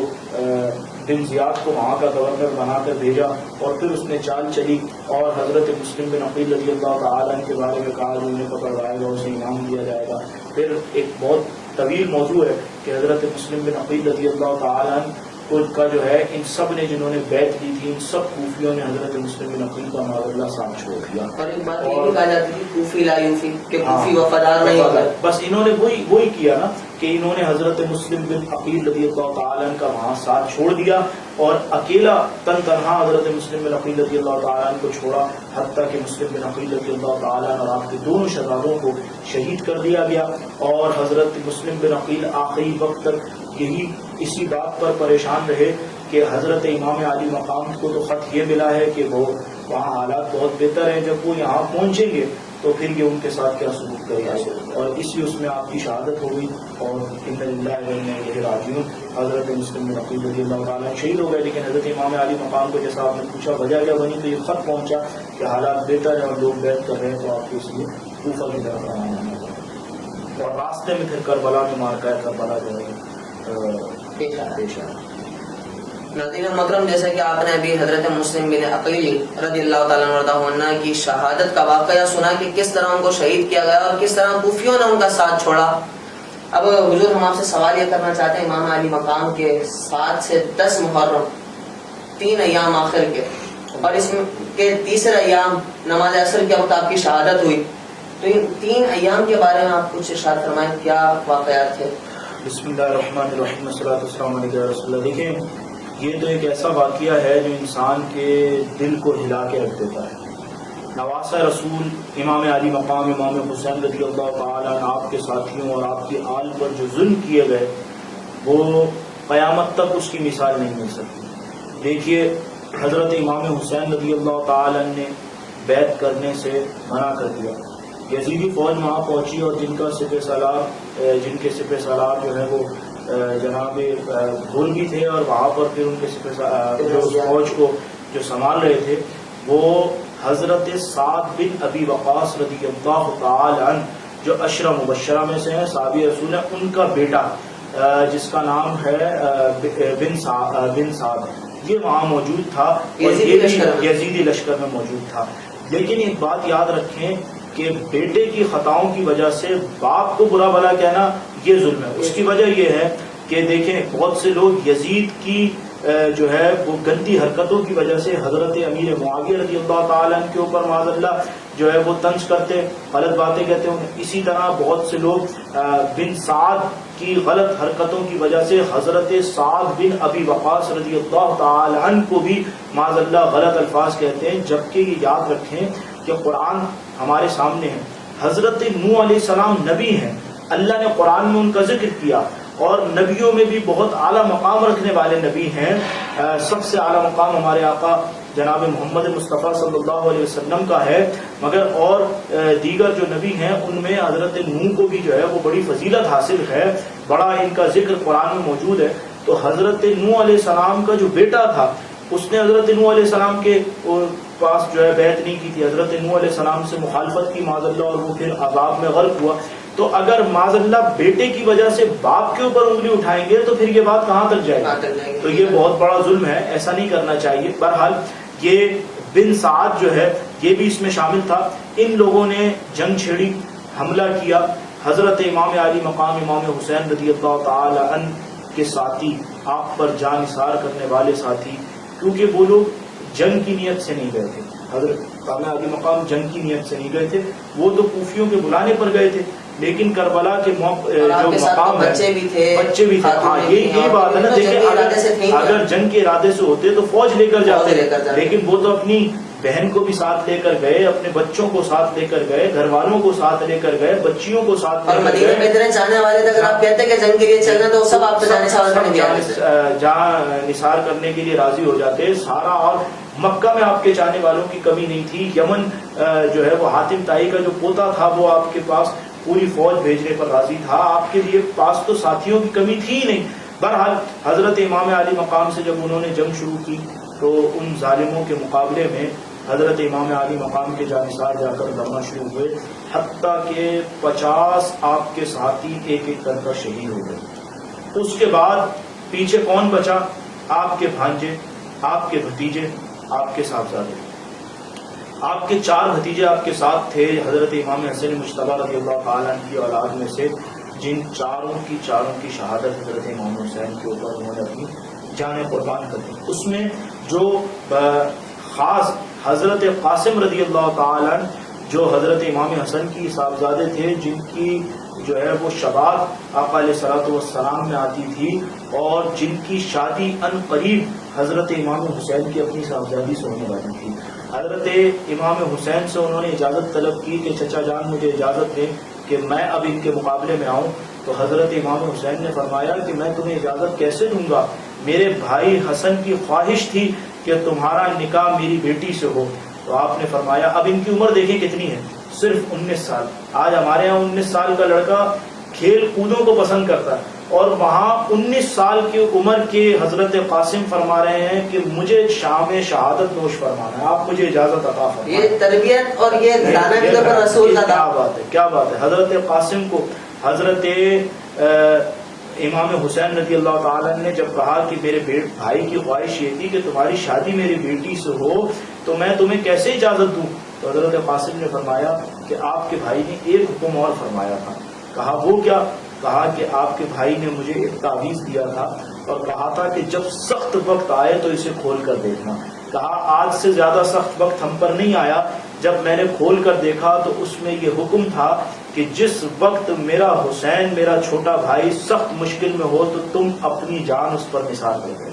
بن زیاد کو وہاں کا گورنر بنا کر بھیجا اور پھر اس نے چال چلی اور حضرت مسلم بن عقیل رضی اللہ تعالیٰ عنہ کے بارے میں کہا جو انہیں پکڑوائے گا اسے انعام دیا جائے گا. پھر ایک بہت طویل موضوع ہے کہ حضرت مسلم بن عقیل رضی اللہ تعالیٰ عنہ کا جو ہے ان سب نے جنہوں نے بیعت کی تھی ان سب کوفیوں نے حضرت مسلم بن عقیل کا معاذ اللہ ساتھ چھوڑ دیا. اور ایک بات یہ بھی کہا جاتی ہے کوفی لا یوفی کہ کوفی وفادار نہیں ہوتا. بس انہوں نے وہی کیا نا کہ انہوں نے حضرت مسلم بن عقیل رضی اللہ تعالیٰ عنہ کا وہاں ساتھ چھوڑ دیا اور اکیلا تنہا حضرت مسلم بن عقیل رضی اللہ تعالیٰ عنہ کو چھوڑا، حتیٰ کہ مسلم بن عقیل رضی اللہ تعالیٰ عنہ اور آپ کے دونوں شہزادوں کو شہید کر دیا گیا. اور حضرت مسلم بن عقیل آخری وقت تک یہی اسی بات پر پریشان رہے کہ حضرت امام علی مقام کو تو خط یہ ملا ہے کہ وہ وہاں حالات بہت بہتر ہیں، جب وہ یہاں پہنچیں گے تو پھر یہ ان کے ساتھ کیا سلوک کرے گا. اور اسی اس میں آپ کی شہادت ہو گئی اور انا للہ و انا الیہ راجعون. حضرت مسلم بن عقیل رضی اللہ تعالیٰ شہید ہو گئے. لیکن حضرت امام علی مقام کو جیسا آپ نے پوچھا وجہ کیا بنی، تو یہ خط پہنچا کہ حالات بہتر ہیں اور لوگ بیعت کر رہے ہیں تو آپ کو اس لیے کوفہ کی طرف روانہ ہونا پڑا. اور راستے میں پھر کربلا میں مارکا ہے، کربلا جو ہے پیش آیا. ناظرین مکرم، جیسا کہ آپ نے ابھی حضرت مسلم بن عقیل رضی اللہ تعالیٰ عنہ کی شہادت کا واقعہ سنا کہ کس طرح ان کو شہید کیا گیا اور کس طرح کوفیوں نے ان کا ساتھ چھوڑا. اب حضور ہم آپ سے سوال یہ کرنا چاہتے ہیں، امام علی مقام کے 7 سے 10 محرم 3 ایام آخر کے اور اس کے تیسرے ایام نماز عصر کے وقت آپ کی شہادت ہوئی، تو ان 3 ایام کے بارے میں آپ کچھ ارشاد فرمائیں، کیا واقعات تھے؟ بسم اللہ الرحمن الرحیم والصلاۃ والسلام علیہ رسول اللہ. دیکھیں یہ تو ایک ایسا واقعہ ہے جو انسان کے دل کو ہلا کے رکھ دیتا ہے. نواسہ رسول امام علی مقام امام حسین رضی اللہ تعالیٰ عنہ آپ کے ساتھیوں اور آپ کی آل پر جو ظلم کیے گئے وہ قیامت تک اس کی مثال نہیں مل سکتی. دیکھیے حضرت امام حسین رضی اللہ تعالیٰ عنہ نے بیعت کرنے سے منع کر دیا. یزیدی فوج وہاں پہنچی اور جن کے سپہ سالار جو ہے وہ جناب بھول بھی تھے اور وہاں پر پھر ان کے جو فوج کو جو سنبھال رہے تھے وہ حضرت سعد بن ابی وقاص رضی اللہ تعالی عنہ جو عشرہ مبشرہ میں سے ہیں، صحابی رسول ہیں، ان کا بیٹا جس کا نام ہے بن سعد، یہ وہاں موجود تھا اور یہ بھی یزیدی لشکر میں موجود تھا. لیکن ایک بات یاد رکھیں کہ بیٹے کی خطاؤں کی وجہ سے باپ کو برا بھلا کہنا یہ ظلم ہے. اس کی وجہ یہ ہے کہ دیکھیں بہت سے لوگ یزید کی جو ہے وہ گندی حرکتوں کی وجہ سے حضرت امیر معاویہ رضی اللہ تعالیٰ عنہ کے اوپر معاذ اللہ جو ہے وہ طنز کرتے، غلط باتیں کہتے ہیں. اسی طرح بہت سے لوگ بن سعد کی غلط حرکتوں کی وجہ سے حضرت سعد بن ابی وقاص رضی اللہ تعالیٰ عنہ کو بھی معاذ اللہ غلط الفاظ کہتے ہیں. جبکہ یہ یاد رکھیں کہ قرآن ہمارے سامنے ہے. حضرت نوح علیہ السلام نبی ہیں، اللہ نے قرآن میں ان کا ذکر کیا، اور نبیوں میں بھی بہت اعلیٰ مقام رکھنے والے نبی ہیں. سب سے اعلیٰ مقام ہمارے آقا جناب محمد مصطفیٰ صلی اللہ علیہ وسلم کا ہے، مگر اور دیگر جو نبی ہیں ان میں حضرت نوح کو بھی جو ہے وہ بڑی فضیلت حاصل ہے، بڑا ان کا ذکر قرآن میں موجود ہے. تو حضرت نوح علیہ السلام کا جو بیٹا تھا اس نے حضرت نوح علیہ السلام کے پاس جو ہے بیعت نہیں کی تھی، حضرت نوح علیہ السلام سے مخالفت کی معاذ اللہ، اور وہ پھر عذاب میں غرق ہوا. تو اگر معاذ اللہ بیٹے کی وجہ سے باپ کے اوپر انگلی اٹھائیں گے تو پھر یہ بات کہاں تک جائے گی؟ تو یہ بہت بڑا ظلم ہے، ایسا نہیں کرنا چاہیے. بہرحال یہ بن سعد جو ہے یہ بھی اس میں شامل تھا. ان لوگوں نے جنگ چھیڑی، حملہ کیا. حضرت امام علی مقام امام حسین رضی اللہ تعالی عنہ کے ساتھی، آپ پر جان نثار کرنے والے ساتھی، کیونکہ وہ لوگ جنگ کی نیت سے نہیں گئے تھے، حضرت امام علی مقام جنگ کی نیت سے نہیں گئے تھے، وہ تو کوفیوں کے بلانے پر گئے تھے. لیکن کربلا کے جو مقام ہے بچے بھی تھے. ہاں یہ بات ہے نا، دیکھیں اگر جنگ کے ارادے سے ہوتے تو فوج لے کر جاتے، لیکن وہ تو اپنی بہن کو بھی ساتھ لے کر گئے، اپنے بچوں کو ساتھ لے کر گئے، گھر والوں کو ساتھ لے کر گئے، بچیوں کو ساتھ لے کر گئے. مدینے جانے والے تھے، اگر آپ کہتے کہ جنگ کے لیے چلنا تو سب آپ جہاں نثار کرنے کے لیے راضی ہو جاتے سارا. اور مکہ میں آپ کے چاہنے والوں کی کمی نہیں تھی. یمن جو ہے وہ حاتم طائی کا جو پوتا تھا وہ آپ کے پاس پوری فوج بھیجنے پر راضی تھا. آپ کے لیے پاس تو ساتھیوں کی کمی تھی ہی نہیں. بہرحال حضرت امام علی مقام سے جب انہوں نے جنگ شروع کی تو ان ظالموں کے مقابلے میں حضرت امام علی مقام کے جانثار جا کر لڑنا شروع ہوئے، حتیٰ کہ 50 آپ کے ساتھی ایک ایک کر کر شہید ہو گئے. اس کے بعد پیچھے کون بچا؟ آپ کے بھانجے، آپ کے بھتیجے، آپ کے صاحبزادے. آپ کے 4 بھتیجے آپ کے ساتھ تھے حضرت امام حسین مجتبی رضی اللہ تعالیٰ عنہ کی اولاد میں سے، جن چاروں کی شہادت حضرت امام حسین کے اوپر انہوں نے اپنی جانیں قربان کر دی. اس میں جو خاص حضرت قاسم رضی اللہ تعالیٰ عنہ جو حضرت امام حسن کی صاحبزادے تھے، جن کی جو ہے وہ شباب آقا علیہ الصلوۃ والسلام میں آتی تھی، اور جن کی شادی ان قریب حضرت امام حسین کی اپنی صاحبزادی سے ہونے والی تھی. حضرت امام حسین سے انہوں نے اجازت طلب کی کہ چچا جان مجھے اجازت دیں کہ میں اب ان کے مقابلے میں آؤں. تو حضرت امام حسین نے فرمایا کہ میں تمہیں اجازت کیسے دوں گا، میرے بھائی حسن کی خواہش تھی کہ تمہارا نکاح میری بیٹی سے ہو. تو آپ نے فرمایا، اب ان کی عمر دیکھیں کتنی ہے، صرف 19 سال. آج ہمارے ہاں 19 سال کا لڑکا کھیل کودوں کو پسند کرتا ہے، اور وہاں 19 سال کی عمر کے حضرت قاسم فرما رہے ہیں کہ مجھے شام شہادت نوش فرمانا ہے، آپ مجھے اجازت عطا فرمائیں. یہ تربیت اور یہ گھرانے بھی تو رسول کا کیا بات ہے، کیا بات ہے. حضرت قاسم کو حضرت امام حسین رضی اللہ تعالیٰ نے جب کہا کہ میرے بھائی کی خواہش یہ تھی کہ تمہاری شادی میری بیٹی سے ہو تو میں تمہیں کیسے اجازت دوں، تو حضرت قاسم نے فرمایا کہ آپ کے بھائی نے ایک حکم اور فرمایا تھا. کہا وہ کیا؟ کہا کہ آپ کے بھائی نے مجھے ایک تعویذ دیا تھا اور کہا تھا کہ جب سخت وقت آئے تو اسے کھول کر دیکھنا. کہا آج سے زیادہ سخت وقت ہم پر نہیں آیا، جب میں نے کھول کر دیکھا تو اس میں یہ حکم تھا کہ جس وقت میرا حسین میرا چھوٹا بھائی سخت مشکل میں ہو تو تم اپنی جان اس پر نثار کر دو.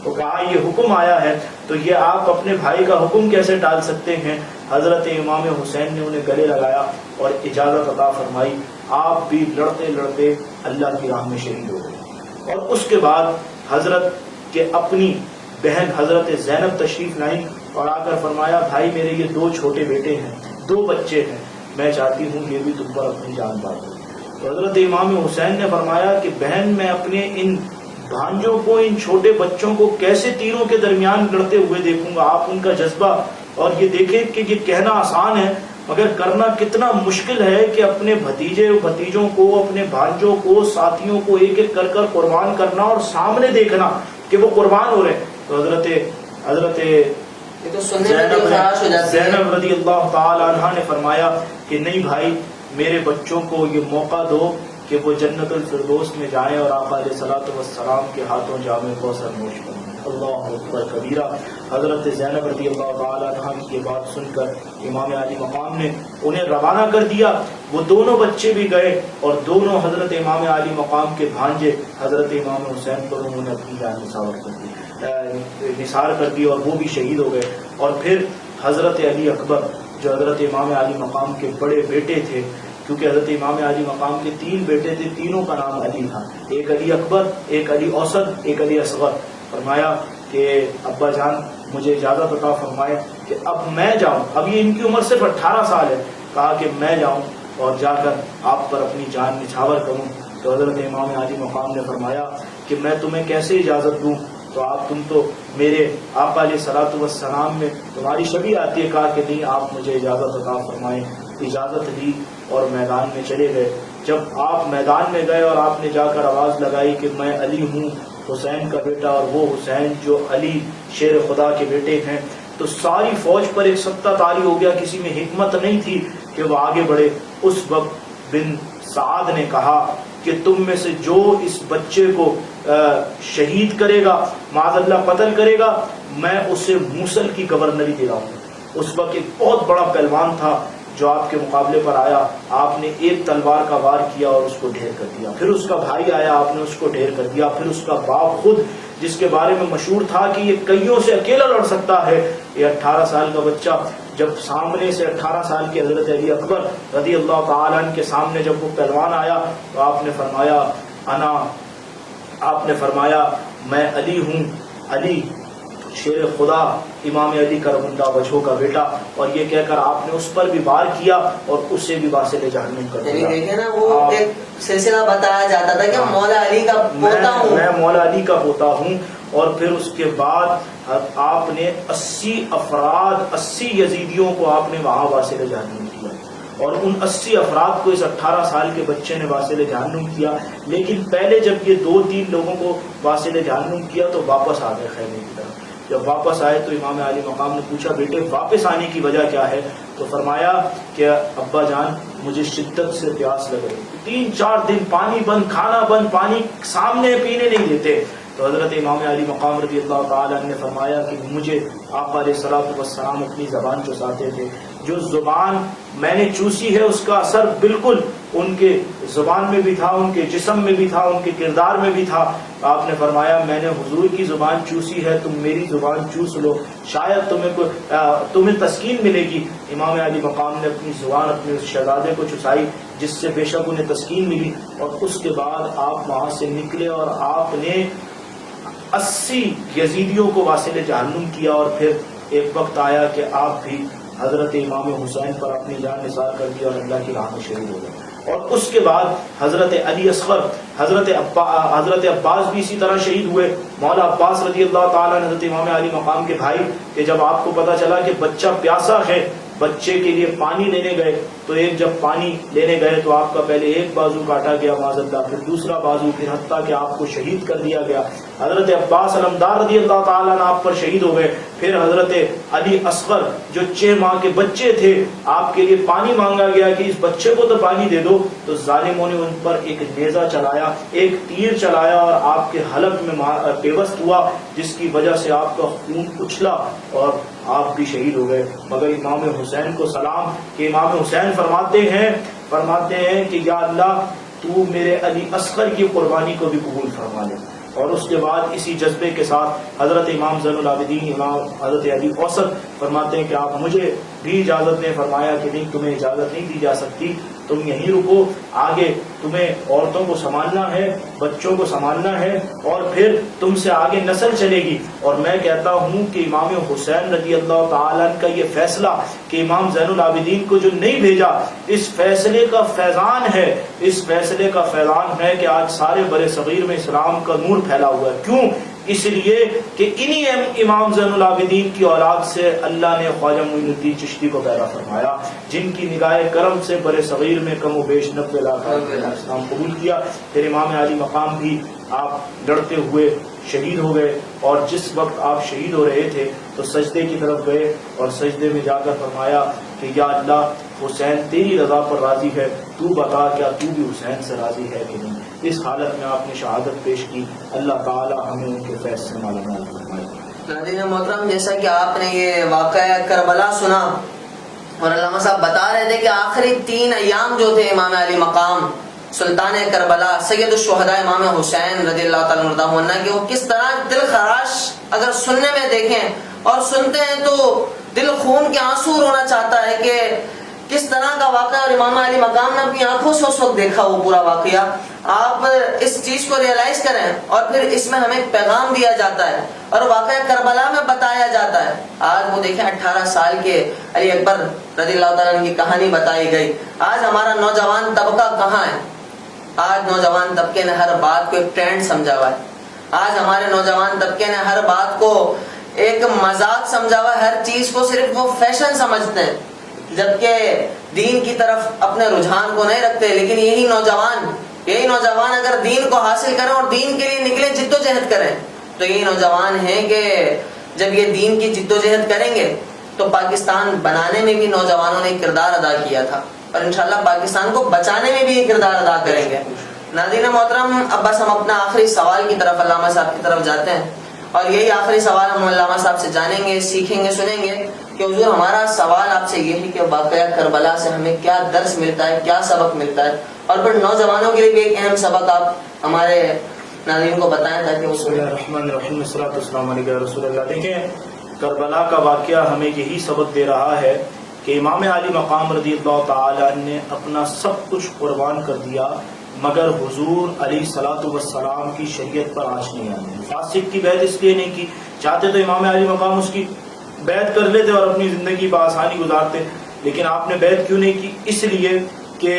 تو کہا یہ حکم آیا ہے تو یہ آپ اپنے بھائی کا حکم کیسے ٹال سکتے ہیں. حضرت امام حسین نے انہیں گلے لگایا اور اجازت عطا فرمائی. آپ بھی لڑتے لڑتے اللہ کی راہ میں شہید ہو گئے. اور اس کے بعد حضرت کے اپنی بہن حضرت زینب تشریف لائیں اور آ کر فرمایا، بھائی میرے یہ 2 چھوٹے بیٹے ہیں، 2 بچے ہیں، میں چاہتی ہوں یہ بھی تم پر اپنی جان بار دوں. تو حضرت امام حسین نے فرمایا کہ بہن میں اپنے ان بھانجوں کو، ان چھوٹے بچوں کو کیسے تیروں کے درمیان لڑتے ہوئے دیکھوں گا. آپ ان کا جذبہ اور یہ دیکھیں کہ یہ کہنا آسان ہے مگر کرنا کتنا مشکل ہے کہ اپنے بھتیجوں کو، اپنے بھانجوں کو، ساتھیوں کو ایک ایک کر کر قربان کرنا اور سامنے دیکھنا کہ وہ قربان ہو رہے ہیں. تو حضرت زینب رضی اللہ تعالی عنہ نے فرمایا کہ نہیں بھائی میرے بچوں کو یہ موقع دو کہ وہ جنت الفردوس میں جائیں اور آقا علیہ الصلوۃ والسلام کے ہاتھوں جام کوثر نوش کریں۔ اللہ اکبر کبیرہ۔ حضرت زینب رضی اللہ تعالیٰ عنہ کی یہ بات سن کر امام علی مقام نے انہیں روانہ کر دیا۔ وہ دونوں بچے بھی گئے اور دونوں حضرت امام علی مقام کے بھانجے حضرت امام حسین پر انہوں نے اپنی جان نثار کر دی اور وہ بھی شہید ہو گئے۔ اور پھر حضرت علی اکبر جو حضرت امام علی مقام کے بڑے بیٹے تھے، کیونکہ حضرت امام علی مقام کے 3 بیٹے تھے، تینوں کا نام علی تھا، ایک علی اکبر، ایک علی اوسط، ایک علی اصغر۔ فرمایا کہ ابا جان مجھے اجازت عطا فرمائے کہ اب میں جاؤں، اب یہ ان کی عمر صرف 18 سال ہے، کہا کہ میں جاؤں اور جا کر آپ پر اپنی جان نچھاور کروں۔ تو حضرت امام علی مقام نے فرمایا کہ میں تمہیں کیسے اجازت دوں، تو تم تو میرے آقا علیہ الصلوۃ والسلام میں تمہاری شبیہ آتی ہے۔ کہا کہ نہیں آپ مجھے اجازت عطا فرمائیں۔ اجازت دی اور میدان میں چلے گئے۔ جب آپ میدان میں گئے اور آپ نے جا کر آواز لگائی کہ میں علی ہوں، حسین کا بیٹا، اور وہ حسین جو علی شیر خدا کے بیٹے ہیں، تو ساری فوج پر ایک سبتہ طاری ہو گیا، کسی میں حکمت نہیں تھی کہ وہ آگے بڑھے۔ اس وقت بن سعد نے کہا کہ تم میں سے جو اس بچے کو شہید کرے گا، معاذ اللہ قتل کرے گا، میں اسے موصل کی گورنری دلاؤں گا۔ اس وقت ایک بہت بڑا پہلوان تھا جو آپ کے مقابلے پر آیا، آپ نے ایک تلوار کا وار کیا اور اس کو ڈھیر کر دیا۔ پھر اس کا بھائی آیا، آپ نے اس کو ڈھیر کر دیا۔ پھر اس کا باپ خود، جس کے بارے میں مشہور تھا کہ یہ کئیوں سے اکیلا لڑ سکتا ہے، یہ 18 سال کا بچہ، جب سامنے سے 18 سال کے حضرت علی اکبر رضی اللہ تعالیٰ عنہ کے سامنے جب وہ پہلوان آیا تو آپ نے فرمایا میں علی ہوں، علی شیر خدا امام علی کرم اللہ وجہہ کا بیٹا، اور یہ کہہ کر آپ نے اس پر بھی وار کیا اور اسے بھی واصل جہنم کر دیا۔ دیکھیں نا، وہ ایک سلسلہ بتایا جاتا تھا کہ مولا علی کا پوتا ہوں، میں مولا علی کا پوتا ہوں۔ اور پھر اس کے بعد آپ نے 80 یزیدیوں کو آپ نے وہاں واصل جہنم کیا، اور ان 80 افراد کو اس 18 سال کے بچے نے واصل جہنم کیا۔ لیکن پہلے جب یہ 2-3 لوگوں کو واصل جہنم کیا تو واپس آ گئے خیمے کی طرف۔ جب واپس آئے تو امام علی مقام نے پوچھا بیٹے واپس آنے کی وجہ کیا ہے؟ تو فرمایا کہ ابا جان مجھے شدت سے پیاس لگ رہی، 3-4 دن پانی بند، کھانا بند، پانی سامنے پینے نہیں دیتے۔ تو حضرت امام علی مقام رضی اللہ تعالیٰ نے فرمایا کہ مجھے آقا علیہ الصلوۃ والسلام اپنی زبان چوساتے تھے، جو زبان میں نے چوسی ہے اس کا اثر بالکل ان کے زبان میں بھی تھا، ان کے جسم میں بھی تھا، ان کے کردار میں بھی تھا۔ آپ نے فرمایا میں نے حضور کی زبان چوسی ہے، تم میری زبان چوس لو، شاید تمہیں تسکین ملے گی۔ امام علی مقام نے اپنی زبان اپنے اس شہزادے کو چسائی، جس سے بے شک انہیں تسکین ملی، اور اس کے بعد آپ وہاں سے نکلے اور آپ نے 80 یزیدیوں کو واصل جہنم کیا۔ اور پھر ایک وقت آیا کہ آپ بھی حضرت امام حسین پر اپنی جان نثار کر دی اور اللہ کی راہ میں شہید ہو گئے۔ اور اس کے بعد حضرت علی اصغر، حضرت عباس بھی اسی طرح شہید ہوئے۔ مولا عباس رضی اللہ تعالیٰ نے حضرت امام علی مقام کے بھائی کہ جب آپ کو پتا چلا کہ بچہ پیاسا ہے، بچے کے لیے پانی لینے گئے، تو ایک جب پانی لینے گئے تو آپ کا پہلے ایک بازو کاٹا گیا معاذ اللہ، پھر دوسرا بازو، پھر حتیٰ کہ آپ کو شہید کر دیا گیا۔ حضرت عباس علمدار رضی اللہ تعالیٰ عنہ آپ پر شہید ہو گئے۔ پھر حضرت علی اصغر جو 6 ماہ کے بچے تھے، آپ کے لیے پانی مانگا گیا کہ اس بچے کو تو پانی دے دو، تو ظالموں نے ان پر ایک نیزہ چلایا، ایک تیر چلایا اور آپ کے حلق میں پیوست ہوا، جس کی وجہ سے آپ کا خون اچھلا اور آپ بھی شہید ہو گئے۔ مگر امام حسین کو سلام کہ امام حسین فرماتے ہیں کہ یا اللہ تو میرے علی اصغر کی قربانی کو بھی قبول فرما لے۔ اور اس کے بعد اسی جذبے کے ساتھ حضرت امام زین العابدین امام حضرت علی اوسط فرماتے ہیں کہ آپ مجھے بھی اجازت دیں۔ فرمایا کہ نہیں، تمہیں اجازت نہیں دی جا سکتی، تم یہیں رکو، آگے تمہیں عورتوں کو سنبھالنا ہے، بچوں کو سنبھالنا ہے، اور پھر تم سے آگے نسل چلے گی۔ اور میں کہتا ہوں کہ امام حسین رضی اللہ تعالیٰ کا یہ فیصلہ کہ امام زین العابدین کو جو نہیں بھیجا، اس فیصلے کا فیضان ہے، اس فیصلے کا فیضان ہے کہ آج سارے بر صغیر میں اسلام کا نور پھیلا ہوا ہے۔ کیوں؟ اس لیے کہ انہی امام زین العابدین کی اولاد سے اللہ نے خواجہ معین الدین چشتی کو پیدا فرمایا، جن کی نگاہ کرم سے بر صغیر میں کم و بیش 90 لاکھ اسلام قبول کیا۔ پھر امام علی مقام بھی آپ لڑتے ہوئے شہید ہو گئے، اور جس وقت آپ شہید ہو رہے تھے تو سجدے کی طرف گئے اور سجدے میں جا کر فرمایا کہ یا اللہ حسین تیری رضا پر راضی ہے، تو بتا کیا تو بھی حسین سے راضی ہے کہ نہیں؟ اس حالت میں آپ نے شہادت پیش کی، اللہ تعالی ہمیں ان کے فیض سے مالا مال فرمائے۔ ناظرین محترم، جیسا کہ آپ نے یہ واقعہ کربلا سنا اور علامہ صاحب بتا رہے تھے کہ آخری 3 ایام جو تھے امام علی مقام سلطان کربلا سید الشہداء امام حسین رضی اللہ تعالیٰ عنہ کہ وہ کس طرح دل خراش اگر سننے میں دیکھیں اور سنتے ہیں تو دل خون کے آنسو رونا چاہتا ہے کہ کس طرح کا واقعہ، اور امام علی مقام نے اپنی آنکھوں سے اس وقت دیکھا وہ پورا واقعہ۔ آپ اس چیز کو ریئلائز کریں اور پھر اس میں ہمیں پیغام دیا جاتا ہے اور واقعہ کربلا میں بتایا جاتا ہے۔ آج وہ دیکھیں 18 سال کے علی اکبر رضی اللہ تعالیٰ عنہ کی کہانی بتائی گئی۔ آج ہمارا نوجوان طبقہ کہاں ہے؟ آج نوجوان طبقے نے ہر بات کو ایک ٹرینڈ سمجھا ہوا ہے۔ آج ہمارے نوجوان طبقے نے ہر بات کو ایک مذاق سمجھا ہوا ہے، ہر چیز کو صرف وہ فیشن سمجھتے ہیں، جبکہ دین کی طرف اپنے رجحان کو نہیں رکھتے۔ لیکن یہی نوجوان اگر دین کو حاصل کریں اور دین کے لیے نکلے جد و جہد کریں تو یہی نوجوان ہیں کہ جب یہ دین کی جد و جہد کریں گے تو پاکستان بنانے میں بھی نوجوانوں نے کردار ادا کیا تھا اور انشاءاللہ پاکستان کو بچانے میں بھی یہ کردار ادا کریں گے۔ ناظرین محترم، اب بس ہم اپنا آخری سوال کی طرف علامہ صاحب کی طرف جاتے ہیں اور یہی آخری سوال ہم علامہ صاحب سے جانیں گے، سیکھیں گے، سنیں گے کہ حضور ہمارا سوال آپ سے یہ ہے کہ واقعہ کربلا سے ہمیں کیا درس ملتا ہے، کیا سبق ملتا ہے، اور پھر نوجوانوں کے لیے بھی ایک اہم سبق آپ ہمارے ناظرین کو بتائیں تاکہ وہ بسم اللہ الرحمن الرحیم، الصلاۃ والسلام علیک یا رسول اللہ۔ دیکھیں، کربلا کا واقعہ ہمیں یہی سبق دے رہا ہے کہ امام علی مقام رضی اللہ تعالی عنہ نے اپنا سب کچھ قربان کر دیا مگر حضور علیہ الصلوۃ والسلام کی شریعت پر آنچ نہیں آئی۔ فاسق کی بیعت اس لیے نہیں کی، چاہتے تو امام علی مقام اس کی بیعت کر لیتے اور اپنی زندگی بآسانی گزارتے، لیکن آپ نے بیعت کیوں نہیں کی؟ اس لیے کہ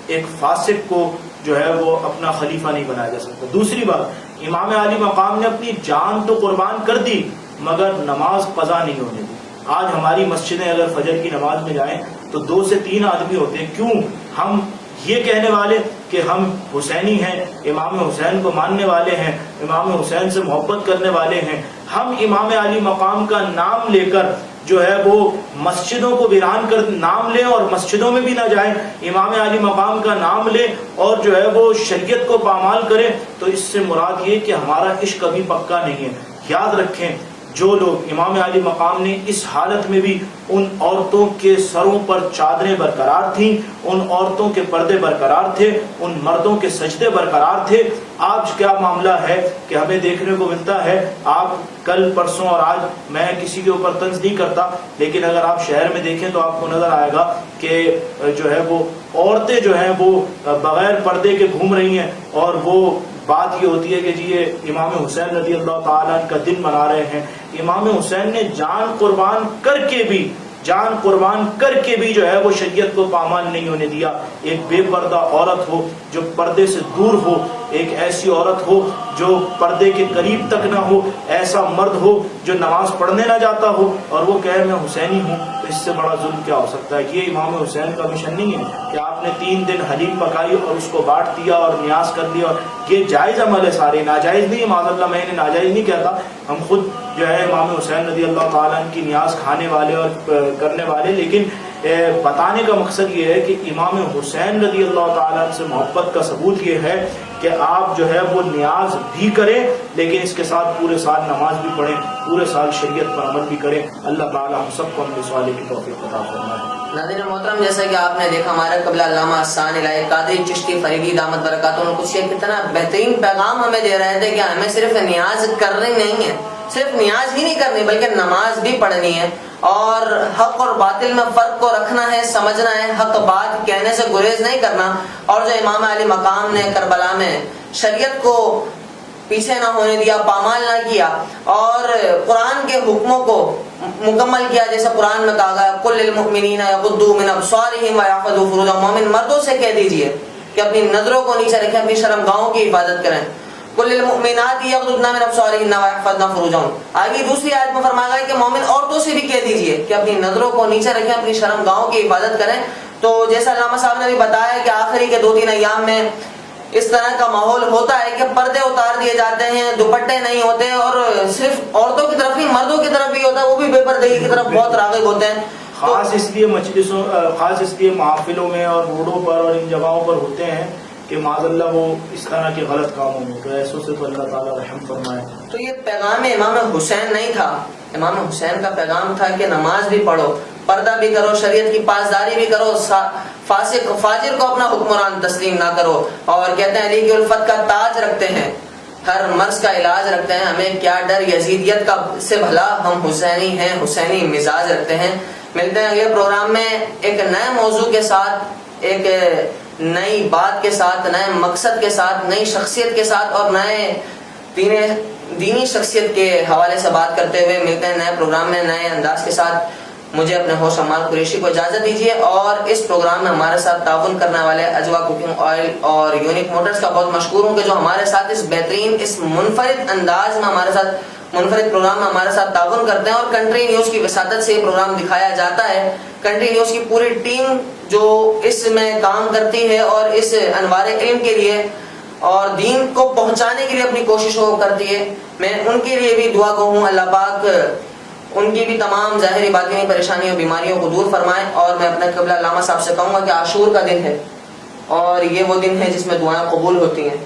ایک فاسق کو جو ہے وہ اپنا خلیفہ نہیں بنایا جا سکتا۔ دوسری بات، امام علی مقام نے اپنی جان تو قربان کر دی مگر نماز قضا نہیں ہونے دی۔ آج ہماری مسجدیں اگر فجر کی نماز میں جائیں تو 2 سے 3 آدمی ہوتے ہیں، کیوں؟ ہم یہ کہنے والے کہ ہم حسینی ہیں، امام حسین کو ماننے والے ہیں، امام حسین سے محبت کرنے والے ہیں، ہم امام علی مقام کا نام لے کر جو ہے وہ مسجدوں کو ویران کر نام لیں اور مسجدوں میں بھی نہ جائیں، امام علی مقام کا نام لیں اور جو ہے وہ شریعت کو پامال کریں، تو اس سے مراد یہ کہ ہمارا عشق ابھی پکا نہیں ہے۔ یاد رکھیں، جو لوگ امام علی مقام نے اس حالت میں بھی ان عورتوں کے سروں پر چادریں برقرار تھیں، ان عورتوں کے پردے برقرار تھے، ان مردوں کے سجدے برقرار تھے۔ آج کیا معاملہ ہے کہ ہمیں دیکھنے کو ملتا ہے، آپ کل پرسوں اور آج، میں کسی کے اوپر طنز نہیں کرتا، لیکن اگر آپ شہر میں دیکھیں تو آپ کو نظر آئے گا کہ جو ہے وہ عورتیں جو ہیں وہ بغیر پردے کے گھوم رہی ہیں، اور وہ بات یہ ہوتی ہے کہ جی یہ امام حسین رضی اللہ تعالیٰ عنہ کا دن منا رہے ہیں۔ امام حسین نے جان قربان کر کے بھی جو ہے وہ شریعت کو پامال نہیں ہونے دیا۔ ایک بے پردہ عورت ہو جو پردے سے دور ہو، ایک ایسی عورت ہو جو پردے کے قریب تک نہ ہو، ایسا مرد ہو جو نماز پڑھنے نہ جاتا ہو اور وہ کہے میں حسینی ہوں، تو اس سے بڑا ظلم کیا ہو سکتا ہے؟ یہ امام حسین کا مشن نہیں ہے کہ آپ نے 3 دن حلیم پکائی اور اس کو بانٹ دیا اور نیاز کر لیا، اور یہ جائز عمل ہے، سارے ناجائز نہیں ہے۔ معاذ اللہ، میں نے ناجائز نہیں کہتا، ہم خود جو ہے امام حسین رضی اللہ تعالیٰ عنہ کی نیاز کھانے والے اور کرنے والے، لیکن بتانے کا مقصد یہ ہے کہ امام حسین رضی اللہ تعالیٰ عنہ سے محبت کا ثبوت یہ ہے کہ آپ جو ہے وہ نیاز بھی کریں لیکن اس کے ساتھ پورے سال نماز بھی پڑھیں، پورے سال شریعت پر عمل بھی کریں۔ اللہ تعالیٰ ہم سب کو اپنے سوالے کی توفیق عطا فرمائے۔ ناظرین محترم، جیسا کہ آپ نے دیکھا ہمارے قبلہ علامہ احسان الہی قادری چشتی فریدی دامت برکاتہ القدسیہ کتنا بہترین پیغام ہمیں دے رہے تھے کہ ہمیں صرف نیاز کرنی نہیں ہے، صرف نیاز ہی نہیں کرنی بلکہ نماز بھی پڑھنی ہے، اور حق اور باطل میں فرق کو رکھنا ہے، سمجھنا ہے، حق بات کہنے سے گریز نہیں کرنا۔ اور جو امام علی مقام نے کربلا میں شریعت کو پیچھے نہ ہونے دیا، پامال نہ کیا اور قرآن کے حکموں کو مکمل کیا، جیسے قرآن میں کہا گیا قل للمؤمنین یغضوا من ابصارہم ویحفظوا فروجہم، مومن مردوں سے کہہ دیجئے کہ اپنی نظروں کو نیچے رکھیں، اپنی شرمگاہوں کی حفاظت کریں۔ قل للمؤمنات یغضضن من ابصارہن ویحفظن فروجہن، آگے دوسری آیت میں فرمایا گیا کہ مومن عورتوں سے بھی کہہ دیجئے کہ اپنی نظروں کو نیچے رکھیں، اپنی شرمگاہوں کی حفاظت کریں۔ تو جیسا علامہ صاحب نے بھی بتایا کہ آخری کے 2-3 ایام میں اس طرح کا ماحول ہوتا ہے کہ پردے اتار دیے جاتے ہیں، دوپٹے نہیں ہوتے، اور صرف عورتوں کی طرف ہی، مردوں کی طرف بھی ہوتا ہے، وہ بھی بے پردگی کی طرف بہت راغب ہوتے ہیں۔ خاص اس لیے مجلسوں خاص اس لیے محافلوں میں اور روڈوں پر اور ان جگہوں پر ہوتے ہیں کہ معاذ اللہ وہ اس طرح کے غلط کاموں میں، تو ایسوں سے تو اللہ تعالیٰ رحم فرمائے. تو یہ پیغام امام حسین نہیں تھا، امام حسین کا پیغام تھا کہ نماز بھی پڑھو، پردہ بھی کرو، شریعت کی پاسداری بھی کرو، فاسق فاجر کو اپنا حکمران تسلیم نہ کرو. اور کہتے ہیں علی کی الفت کا تاج رکھتے ہیں، ہر مرض کا علاج رکھتے ہیں، ہمیں کیا ڈر یزیدیت کا سے بھلا ہم حسینی ہیں، حسینی مزاج رکھتے ہیں. ملتے ہیں اگلے پروگرام میں ایک نئے موضوع کے ساتھ، ایک نئی بات کے ساتھ، نئے مقصد کے ساتھ، نئی شخصیت کے ساتھ اور نئے دینی شخصیت کے حوالے سے بات کرتے ہوئے ملتے ہیں نئے پروگرام میں نئے انداز کے ساتھ. مجھے اپنے ہوسٹ عمار قریشی کو اجازت دیجیے، اور اس پروگرام میں ہمارے ساتھ تعاون کرنے والے اجوا کوکنگ آئل اور یونیک موٹرز کا بہت مشکور ہوں کہ جو ہمارے ساتھ اس بہترین، اس منفرد انداز میں ہمارے ساتھ، منفرد پروگرام میں ہمارے ساتھ تعاون کرتے ہیں. اور کنٹری نیوز کی وساطت سے یہ پروگرام دکھایا جاتا ہے. کنٹری نیوز کی پوری ٹیم جو اس میں کام کرتی ہے اور اس انوار علم کے لیے اور دین کو پہنچانے کے لیے اپنی کوششوں کرتی ہے، میں ان کے لیے بھی دعا گو ہوں. اللہ پاک ان کی بھی تمام ظاہری باطنی پریشانیوں اور بیماریوں کو دور فرمائیں. اور میں اپنے قبلہ علامہ صاحب سے کہوں گا کہ عاشور کا دن ہے اور یہ وہ دن ہے جس میں دعائیں قبول ہوتی ہیں،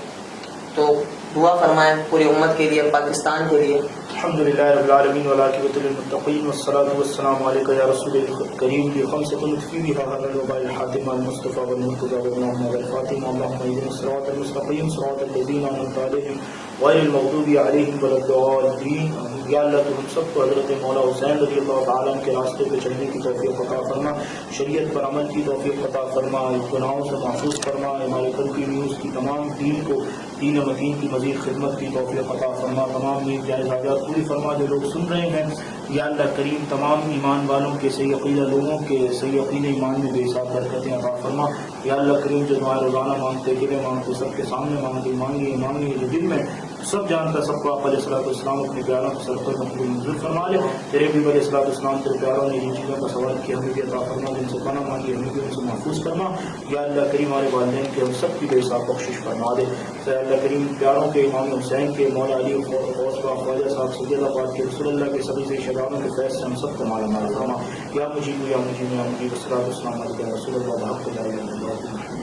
تو دعا فرمائیں پوری امت کے لیے، پاکستان کے لیے. الحمدللہ رب العالمین والعاقبۃ للمتقین والصلاۃ والسلام علیک یا رسول کریم بخمسۃ نطفی بها هذا الوباء الحاتم المصطفى والمرتضى والمحمد الفاتح اللهم اهدنا الصراط المستقيم صراط الذين انعمت عليهم غیر المغضوب علیہم ولا الضالین. یا اللہ تو ہم سب کو حضرت مولا حسین رضی اللہ تعالیٰ عنہ کے راستے پہ چلنے کی توفیق عطا فرما، شریعت پر عمل کی توفیق عطا فرما، گناہوں سے محفوظ فرما. ہمارے کنٹری نیوز کی تمام ٹیم کو دین متین کی مزید خدمت کی توفیق عطا فرما، تمام نیک جائز حاجات پوری فرما. جو لوگ سن رہے ہیں یا اللہ کریم تمام ایمان والوں کے صحیح عقیدہ لوگوں کے صحیح عقیدہ ایمان میں بے حساب برکتیں عطا فرما. یا اللہ کریم جو دعائیں روزانہ مانگتے گلے مانگتے سب کے سامنے مانگتے مانگی جو دل میں سب جانتا سب کو آپ علیہ الصلوۃ والسلام اپنے پیاروں کے سر پر مقبول منظور فرما لے. تیرے بھی علیہ الصلوۃ والسلام تیرے پیاروں نے جن چیزوں کا سوال کیا ہمیں بھی عطا فرما، جن سے پناہ مانگی ہمیں بھی ان سے محفوظ فرما. یا اللہ کریم ہمارے والدین کے ہم سب کی بے حساب بخشش فرما دے. یا اللہ کریم پیاروں کے امام حسین کے مولا علی غوث پاک خواجہ صاحب سید آباد کے رسول اللہ کے سبھی سے شہداؤں کے فیض سے ہم سب کو مالا مال فرما. یا مجیب یا مجیب یا مجیب الصلوۃ والسلام علیہ رسول اللہ.